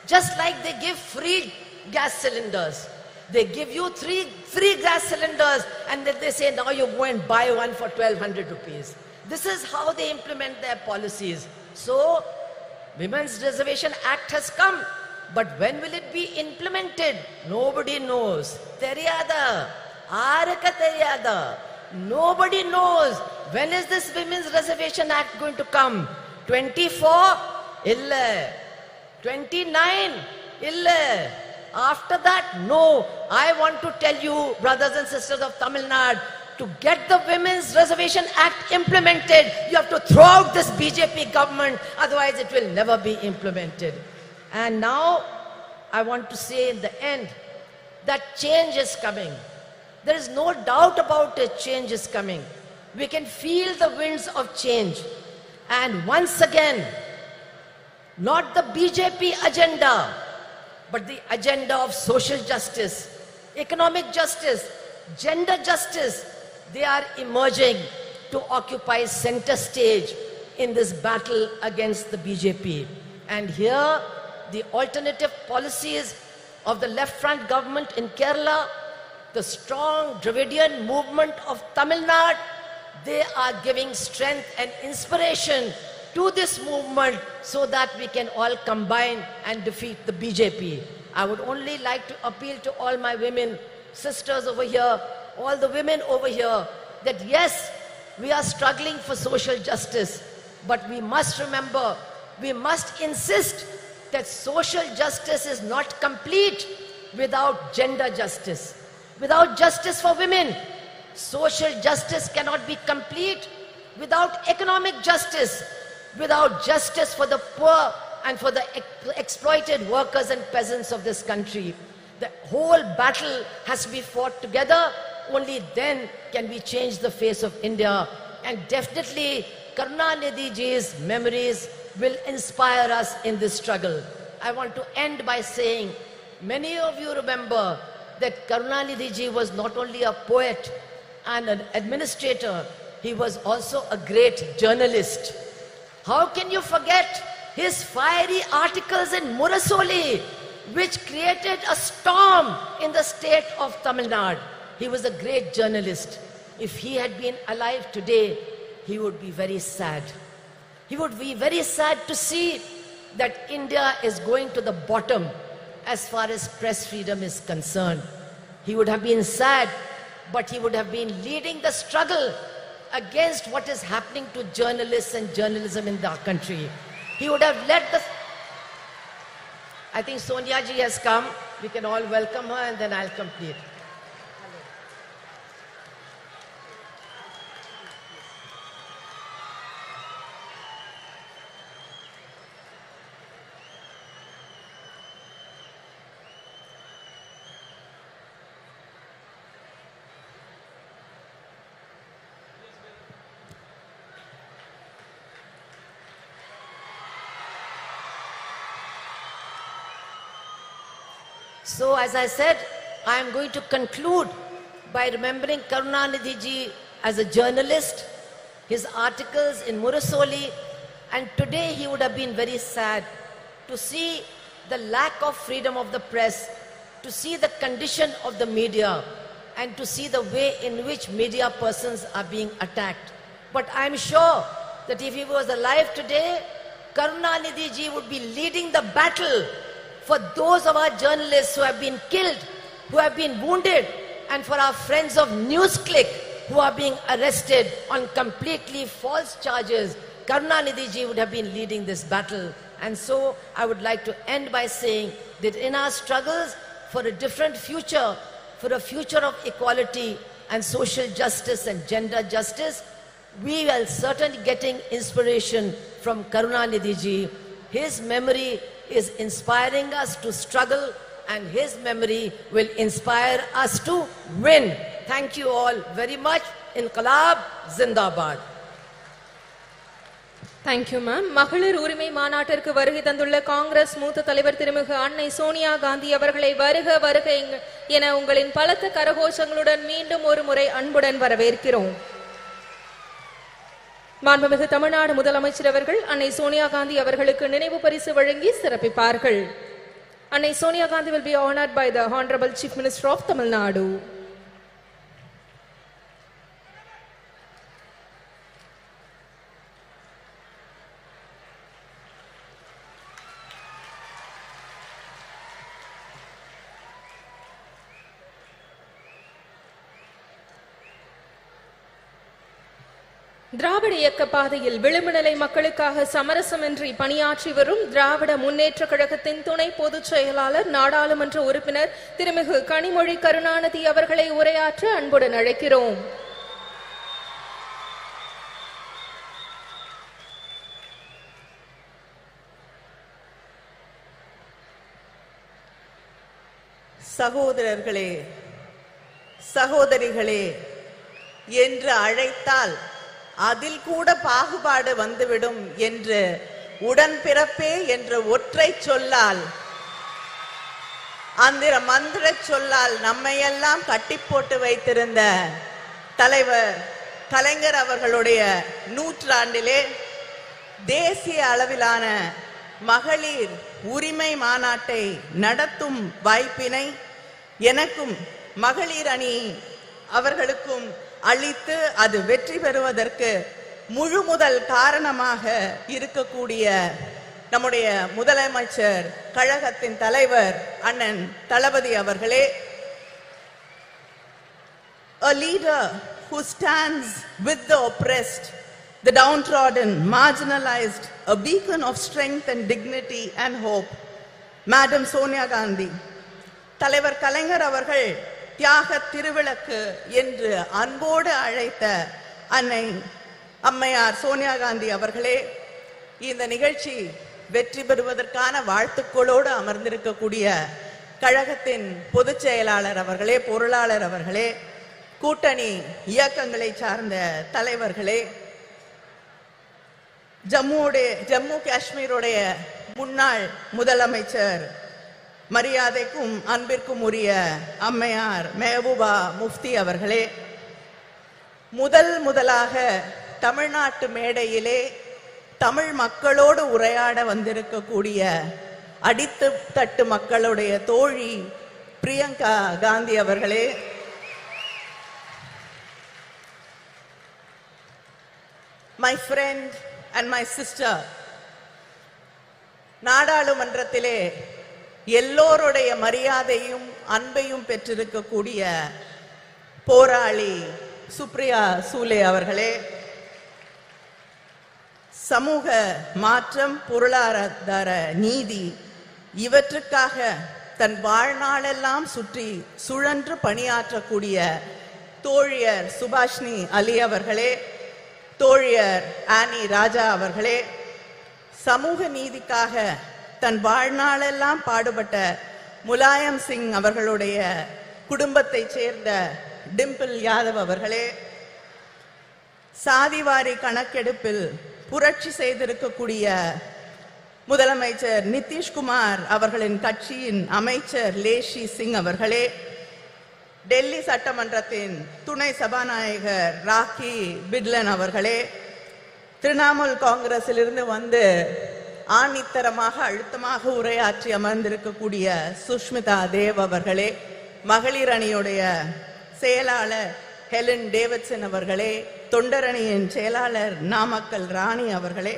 Just like they give free gas cylinders. They give you 3 free gas cylinders, and then they say, now you go and buy one for 1,200 rupees. This is how they implement their policies. So, Women's Reservation Act has come. But when will it be implemented? Nobody knows. Teriyada. Araka teriyada. Nobody knows. When is this Women's Reservation Act going to come? 24? Illa. 29? Illa. After that, no. I want to tell you, brothers and sisters of Tamil Nadu, to get the Women's Reservation Act implemented, you have to throw out this BJP government, otherwise it will never be implemented. And now, I want to say in the end, that change is coming. There is no doubt about it, change is coming. We can feel the winds of change. And once again, not the BJP agenda, but the agenda of social justice, economic justice, gender justice, they are emerging to occupy center stage in this battle against the BJP. And here, the alternative policies of the left front government in Kerala, the strong Dravidian movement of Tamil Nadu, they are giving strength and inspiration to this movement so that we can all combine and defeat the BJP. I would only like to appeal to all my women, sisters over here, all the women over here, that yes, we are struggling for social justice, but we must remember, we must insist that social justice is not complete without gender justice, without justice for women. Social justice cannot be complete without economic justice, without justice for the poor and for the exploited workers and peasants of this country. The whole battle has to be fought together. Only then can we change the face of India. and definitely Karunanidhi ji's memories will inspire us in this struggle. I want to end by saying, many of you remember that Karunanidhi ji was not only a poet and an administrator, he was also a great journalist. How can you forget his fiery articles in Murasoli, which created a storm in the state of Tamil Nadu? He was a great journalist. If he had been alive today, he would be very sad. He would be very sad to see that India is going to the bottom as far as press freedom is concerned. He would have been sad, but he would have been leading the struggle against what is happening to journalists and journalism in our country. He would have led the... I think Sonia ji has come. We can all welcome her and then I'll complete. So as I said, I am going to conclude by remembering Karunanidhi ji as a journalist, his articles in Murasoli, and today he would have been very sad to see the lack of freedom of the press, to see the condition of the media, and to see the way in which media persons are being attacked. But I am sure that if he was alive today, Karunanidhi ji would be leading the battle for those of our journalists who have been killed, who have been wounded, and for our friends of NewsClick who are being arrested on completely false charges. Karunanidhi ji would have been leading this battle. And so I would like to end by saying that in our struggles for a different future, for a future of equality and social justice and gender justice, we are certainly getting inspiration from Karunanidhi ji. His memory is inspiring us to struggle, and his memory will inspire us to win. Thank you all very much. Inqilab Zindabad. Thank you, ma'am. மகளிர் உரிமை மாநாட்டிற்கு வருகை தந்துள்ள காங்கிரஸ் மூத்த தலைவர் திருமிகு அன்னை சோனியா காந்தி அவர்களை வருக வருக என உங்களின் பலத்த கரகோஷங்களுடன் மீண்டும் ஒரு முறை அன்புடன் வரவேற்கிறோம். மாண்புமிகு தமிழ்நாடு முதலமைச்சர் அவர்கள் அன்னை சோனியா காந்தி அவர்களுக்கு நினைவு பரிசு வழங்கி சிறப்பிப்பார்கள். அன்னை Sonia Gandhi will be honored by the Honorable Chief Minister of Tamil Nadu. திராவிட இயக்க பாதையில் விளிம்புநிலை மக்களுக்காக சமரசமின்றி பணியாற்றி வரும் திராவிட முன்னேற்ற கழகத்தின் துணை பொதுச் செயலாளர் நாடாளுமன்ற உறுப்பினர் திருமிகு கனிமொழி கருணாநிதி அவர்களை உரையாற்ற அன்புடன் அழைக்கிறோம். சகோதரர்களே, சகோதரிகளே என்று அழைத்தால் அதில் கூட பாகுபாடு வந்துவிடும் என்று உடன்பிறப்பே என்ற ஒற்றை சொல்லால், அந்த மந்திர சொல்லால் நம்மையெல்லாம் கட்டி போட்டு வைத்திருந்த தலைவர் கலைஞர் அவர்களுடைய நூற்றாண்டிலே தேசிய அளவிலான மகளிர் உரிமை மாநாட்டை நடத்தும் வாய்ப்பினை எனக்கும் மகளிர் அணி அவர்களுக்கும் அளித்து அது வெற்றி பெறுவதற்கு முழு முதல் காரணமாக இருக்கக்கூடிய நம்முடைய முதலமைச்சர் கழகத்தின் தலைவர் அண்ணன் தளபதி அவர்களே, a leader who stands with the oppressed, the downtrodden, marginalized, a beacon of strength and dignity and hope, Madam Sonia Gandhi. தலைவர் கலைஞர் அவர்கள் தியாக திருவிளக்கு என்று அன்போடு அழைத்த அன்னை அம்மையார் சோனியா காந்தி அவர்களே, இந்த நிகழ்ச்சி வெற்றி பெறுவதற்கான வாழ்த்துக்களோடு அமர்ந்திருக்கக்கூடிய கழகத்தின் பொதுச் செயலாளர் அவர்களே, பொருளாளர் அவர்களே, கூட்டணி இயக்கங்களை சார்ந்த தலைவர்களே, ஜம்மு காஷ்மீருடைய முன்னாள் முதலமைச்சர் மரியாதைக்கும் அன்பிற்கும் உரிய அம்மையார் மெஹபூபா முஃப்தி அவர்களே, முதலாக தமிழ்நாட்டு மேடையிலே தமிழ் மக்களோடு உரையாட வந்திருக்கக்கூடிய அடித்தட்டு மக்களுடைய தோழி பிரியங்கா காந்தி அவர்களே, my friend and my sister, நாடாளுமன்றத்திலே எல்லோருடைய மரியாதையும் அன்பையும் பெற்றிருக்கக்கூடிய போராளி சுப்ரியா சூலே அவர்களே, சமூக மாற்றம், பொருளாதார நீதி இவற்றுக்காக தன் வாழ்நாளெல்லாம் சுழன்று பணியாற்றக்கூடிய தோழியர் சுபாஷினி அலி அவர்களே, தோழியர் ஆனி ராஜா அவர்களே, சமூக நீதிக்காக தன் வாழ்நாளெல்லாம் பாடுபட்ட முலாயம் சிங் அவர்களுடைய குடும்பத்தை சேர்ந்த டிம்பிள் யாதவ் அவர்களே, சாதிவாரி கணக்கெடுப்பில் புரட்சி செய்திருக்கக்கூடிய முதலமைச்சர் நிதிஷ்குமார் அவர்களின் கட்சியின் அமைச்சர் லேஷி சிங் அவர்களே, டெல்லி சட்டமன்றத்தின் துணை சபாநாயகர் ராக்கி பிட்லன் அவர்களே, திரிணாமுல் காங்கிரஸிலிருந்து வந்து ஆணித்தரமாக அழுத்தமாக உரையாற்றி அமர்ந்திருக்கக்கூடிய சுஷ்மிதா தேவ் அவர்களே, மகளிர் அணியுடைய செயலாளர் ஹெலன் டேவிட்சன் அவர்களே, தொண்டரணியின் செயலாளர் நாமக்கல் ராணி அவர்களே,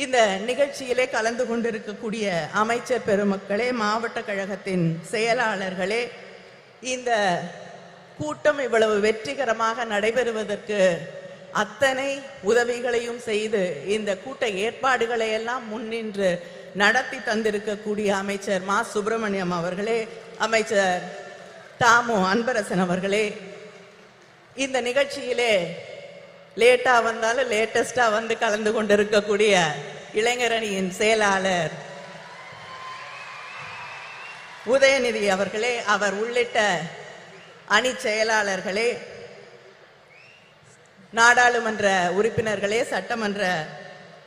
இந்த நிகழ்ச்சியிலே கலந்து கொண்டிருக்கக்கூடிய அமைச்சர் பெருமக்களே, மாவட்ட கழகத்தின் செயலாளர்களே, இந்த கூட்டம் இவ்வளவு வெற்றிகரமாக நடைபெறுவதற்கு அத்தனை உதவிகளையும் செய்து இந்த கூட்ட ஏற்பாடுகளை எல்லாம் முன்னின்று நடத்தி தந்திருக்கக்கூடிய அமைச்சர் மா சுப்பிரமணியம் அவர்களே, அமைச்சர் தாமு அன்பரசன் அவர்களே, இந்த நிகழ்ச்சியிலே லேட்டா வந்தாலும் லேட்டஸ்டா வந்து கலந்து கொண்டிருக்கக்கூடிய இளைஞரணியின் செயலாளர் உதயநிதி அவர்களே, அவர் உள்ளிட்ட அணி செயலாளர்களே, நாடாளுமன்ற உறுப்பினர்களே, சட்டமன்ற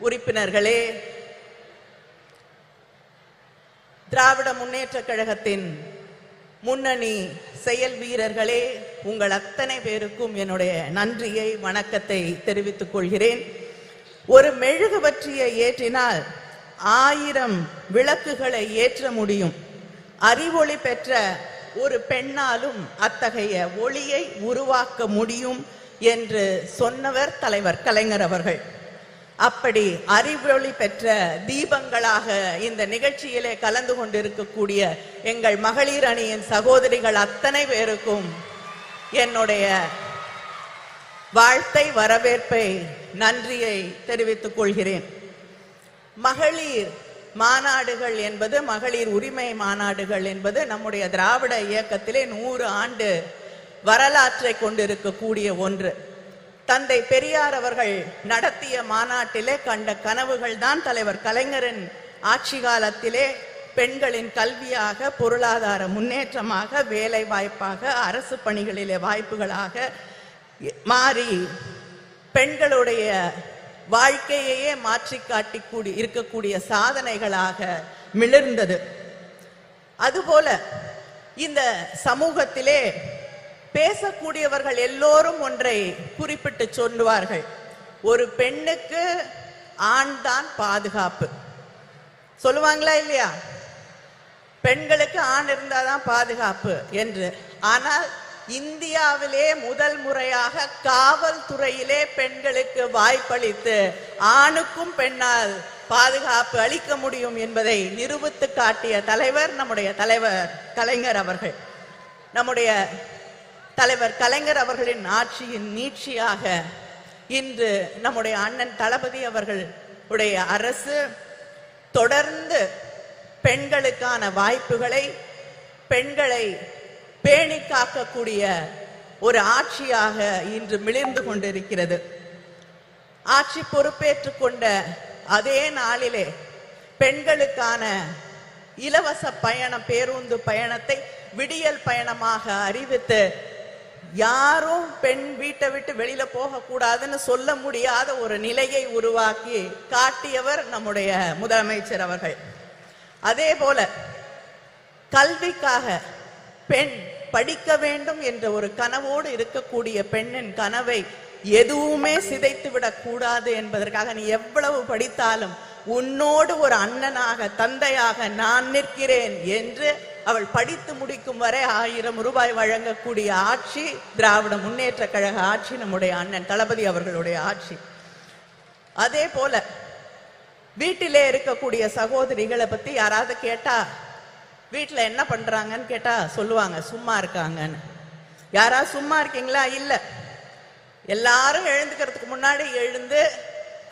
உறுப்பினர்களே, திராவிட முன்னேற்ற கழகத்தின் முன்னணி செயல் வீரர்களே, உங்கள் அத்தனை பேருக்கும் என்னுடைய நன்றியை வணக்கத்தை தெரிவித்துக் கொள்கிறேன். ஒரு மெழுகுவர்த்தியை ஏற்றினால் 1000 விளக்குகளை ஏற்ற முடியும். அறிவொளி பெற்ற ஒரு பெண்ணாலும் அத்தகைய ஒளியை உருவாக்க முடியும் என்று சொன்னவர் தலைவர் கலைஞர் அவர்கள். அப்படி அறிவொளி பெற்ற தீபங்களாக இந்த நிகழ்ச்சியிலே கலந்து கொண்டிருக்கக்கூடிய எங்கள் மகளிர் அணியின் சகோதரிகள் அத்தனை பேருக்கும் என்னுடைய வாழ்த்தை, வரவேற்பை, நன்றியை தெரிவித்துக் கொள்கிறேன். மகளிர் மாநாடுகள் என்பது, மகளிர் உரிமை மாநாடுகள் என்பது நம்முடைய திராவிட இயக்கத்திலே 100 ஆண்டு வரலாற்றை கொண்டிருக்கக்கூடிய ஒன்று. தந்தை பெரியார் அவர்கள் நடத்திய மாநாட்டிலே கண்ட கனவுகள் தான் தலைவர் கலைஞரின் ஆட்சி காலத்திலே பெண்களின் கல்வியாக, பொருளாதார முன்னேற்றமாக, வேலை வாய்ப்பாக, அரசு பணிகளிலே வாய்ப்புகளாக மாறி பெண்களுடைய வாழ்க்கையையே மாற்றி காட்டி இருக்கக்கூடிய சாதனைகளாக மிளிர்ந்தது. அதுபோல இந்த சமூகத்திலே பேசக்கூடியவர்கள் எல்லோரும் ஒன்றை குறிப்பிட்டு சொல்லுவார்கள், ஒரு பெண்ணுக்கு ஆண் தான் பாதுகாப்பு. சொல்லுவாங்களா இல்லையா? பெண்களுக்கு ஆண் இருந்தாதான் பாதுகாப்பு என்று. ஆனால் இந்தியாவிலே முதல் முறையாக காவல்துறையிலே பெண்களுக்கு வாய்ப்பளித்து ஆணுக்கும் பெண்ணால் பாதுகாப்பு அளிக்க முடியும் என்பதை நிரூபித்து காட்டிய தலைவர் நம்முடைய தலைவர் கலைஞர் அவர்கள். நம்முடைய தலைவர் கலைஞர் அவர்களின் ஆட்சியின் நீட்சியாக இன்று நம்முடைய அண்ணன் தளபதி அவர்களுடைய அரசு தொடர்ந்து பெண்களுக்கான வாய்ப்புகளை, பெண்களை பேணி காக்கக்கூடிய ஒரு ஆட்சியாக இன்று மிளிர்ந்து கொண்டிருக்கிறது. ஆட்சி பொறுப்பேற்றுக் கொண்ட அதே நாளிலே பெண்களுக்கான இலவச பயணம், பேருந்து பயணத்தை விடியல் பயணமாக அறிவித்து யாரும் பெண் வீட்டை விட்டு வெளியில போக கூடாதுன்னு சொல்ல முடியாத ஒரு நிலையை உருவாக்கி காட்டியவர் நம்முடைய முதலமைச்சர் அவர்கள். அதே போல கல்விக்காக பெண் படிக்க வேண்டும் என்ற ஒரு கனவோடு இருக்கக்கூடிய பெண்ணின் கனவை எதுவுமே சிதைத்து விடக் கூடாது என்பதற்காக நீ எவ்வளவு படித்தாலும் உன்னோடு ஒரு அண்ணனாக தந்தையாக நான் நிற்கிறேன் என்று அவள் படித்து முடிக்கும் வரை 1000 ரூபாய் வழங்கக்கூடிய ஆட்சி திராவிட முன்னேற்ற கழக ஆட்சி, நம்முடைய அண்ணன் தளபதி அவர்களுடைய ஆட்சி. அதே போல வீட்டிலே இருக்கக்கூடிய சகோதரிகளை பத்தி யாராவது கேட்டா வீட்டுல என்ன பண்றாங்கன்னு கேட்டா சொல்லுவாங்க சும்மா இருக்காங்கன்னு. யாராவது சும்மா இருக்கீங்களா? இல்ல. எல்லாரும் எழுந்துக்கிறதுக்கு முன்னாடி எழுந்து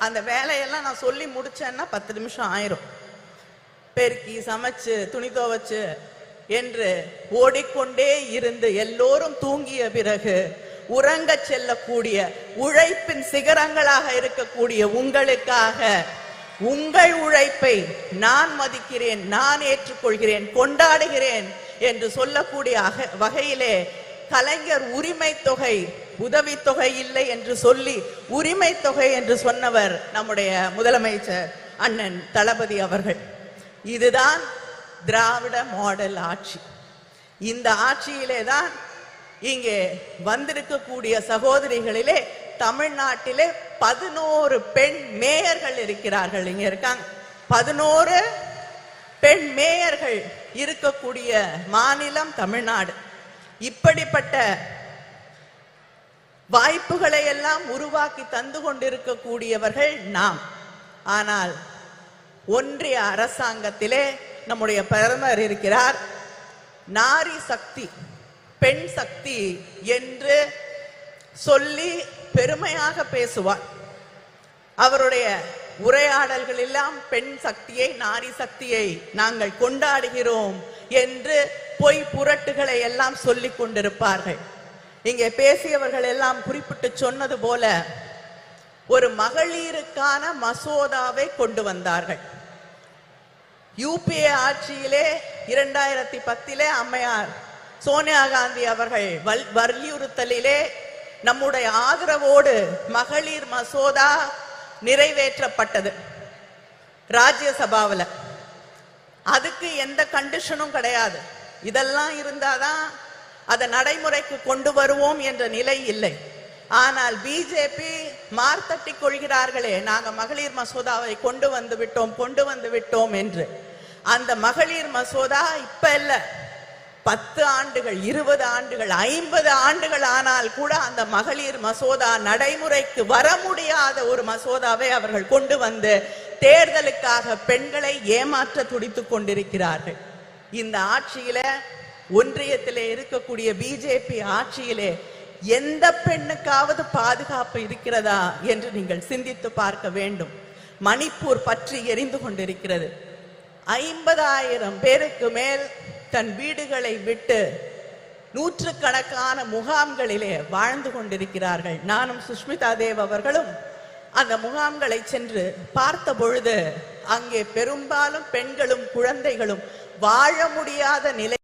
அந்த வேலையெல்லாம் நான் சொல்லி முடிச்சேன்னா 10 நிமிஷம் ஆயிரும். பெருக்கி சமைச்சு துணி துவைச்சு என்று ஓடிக்கொண்டே இருந்து எல்லோரும் தூங்கிய பிறகு உறங்க செல்லக்கூடிய உழைப்பின் சிகரங்களாக இருக்கக்கூடிய உங்களுக்காக உங்கள் உழைப்பை நான் மதிக்கிறேன், நான் ஏற்றுக்கொள்கிறேன், கொண்டாடுகிறேன் என்று சொல்லக்கூடிய வகையிலே கலைஞர் உரிமை தொகை உதவித்தொகை இல்லை என்று சொல்லி உரிமை தொகை என்று சொன்னவர் நம்முடைய முதலமைச்சர் அண்ணன் தளபதி அவர்கள். இதுதான் திராவிட மாடல் ஆட்சி. இந்த ஆட்சியிலே தான் இங்கே வந்திருக்கக்கூடிய சகோதரிகளிலே தமிழ்நாட்டிலே 11 பெண் மேயர்கள் இருக்கிறார்கள். இங்க இருக்காங்க 11 பெண் மேயர்கள் இருக்கக்கூடிய மாநிலம் தமிழ்நாடு. இப்படிப்பட்ட வாய்ப்புகளை எல்லாம் உருவாக்கி தந்து கொண்டிருக்கக்கூடியவர்கள் நாம். ஆனால் ஒன்றிய அரசாங்கத்திலே நம்முடைய பிரதமர் இருக்கிறார். நாரி சக்தி, பெண் சக்தி என்று சொல்லி பெருமையாக பேசுவார். அவருடைய உரையாடல்கள் எல்லாம் பெண் சக்தியை, நாரி சக்தியை நாங்கள் கொண்டாடுகிறோம் என்று பொய் புரட்டுகளை எல்லாம் சொல்லிக் கொண்டிருப்பார்கள். இங்கே பேசியவர்கள் எல்லாம் குறிப்பிட்டு சொன்னது போல ஒரு மகளிருக்கான மசோதாவை கொண்டு வந்தார்கள். யூபிஏ ஆட்சியிலே 2010 அம்மையார் சோனியா காந்தி அவர்கள் வலியுறுத்தலிலே நம்முடைய ஆதரவோடு மகளிர் மசோதா நிறைவேற்றப்பட்டது ராஜ்யசபாவில். அதுக்கு எந்த கண்டிஷனும் கிடையாது. இதெல்லாம் இருந்தாதான் அதை நடைமுறைக்கு கொண்டு வருவோம் என்ற நிலை இல்லை. ஆனால் பிஜேபி மார்த்தட்டி கொள்கிறார்களே, நாங்க மகளிர் மசோதாவை கொண்டு வந்து விட்டோம் என்று. அந்த மகளிர் மசோதா இப்ப இல்ல, 10 ஆண்டுகள், 20 ஆண்டுகள், 50 ஆண்டுகள் ஆனால் கூட அந்த மகளிர் மசோதா நடைமுறைக்கு வர முடியாத ஒரு மசோதாவை அவர்கள் கொண்டு வந்து தேர்தலுக்காக பெண்களை ஏமாற்ற துடித்துக் கொண்டிருக்கிறார்கள். இந்த ஆட்சியில, ஒன்றியத்திலே இருக்கக்கூடிய பிஜேபி ஆட்சியிலே எந்த பெண்ணுக்காவது பாதுகாப்பு இருக்கிறதா என்று நீங்கள் சிந்தித்து பார்க்க வேண்டும். மணிப்பூர் பற்றி எரிந்து கொண்டிருக்கிறது. 50,000 பேருக்கு மேல் தன் வீடுகளை விட்டு நூற்றுக்கணக்கான முகாம்களிலே வாழ்ந்து கொண்டிருக்கிறார்கள். நானும் சுஷ்மிதா தேவ் அவர்களும் அந்த முகாம்களை சென்று பார்த்த பொழுது அங்கே பெரும்பாலும் பெண்களும் குழந்தைகளும் வாழ முடியாத நிலை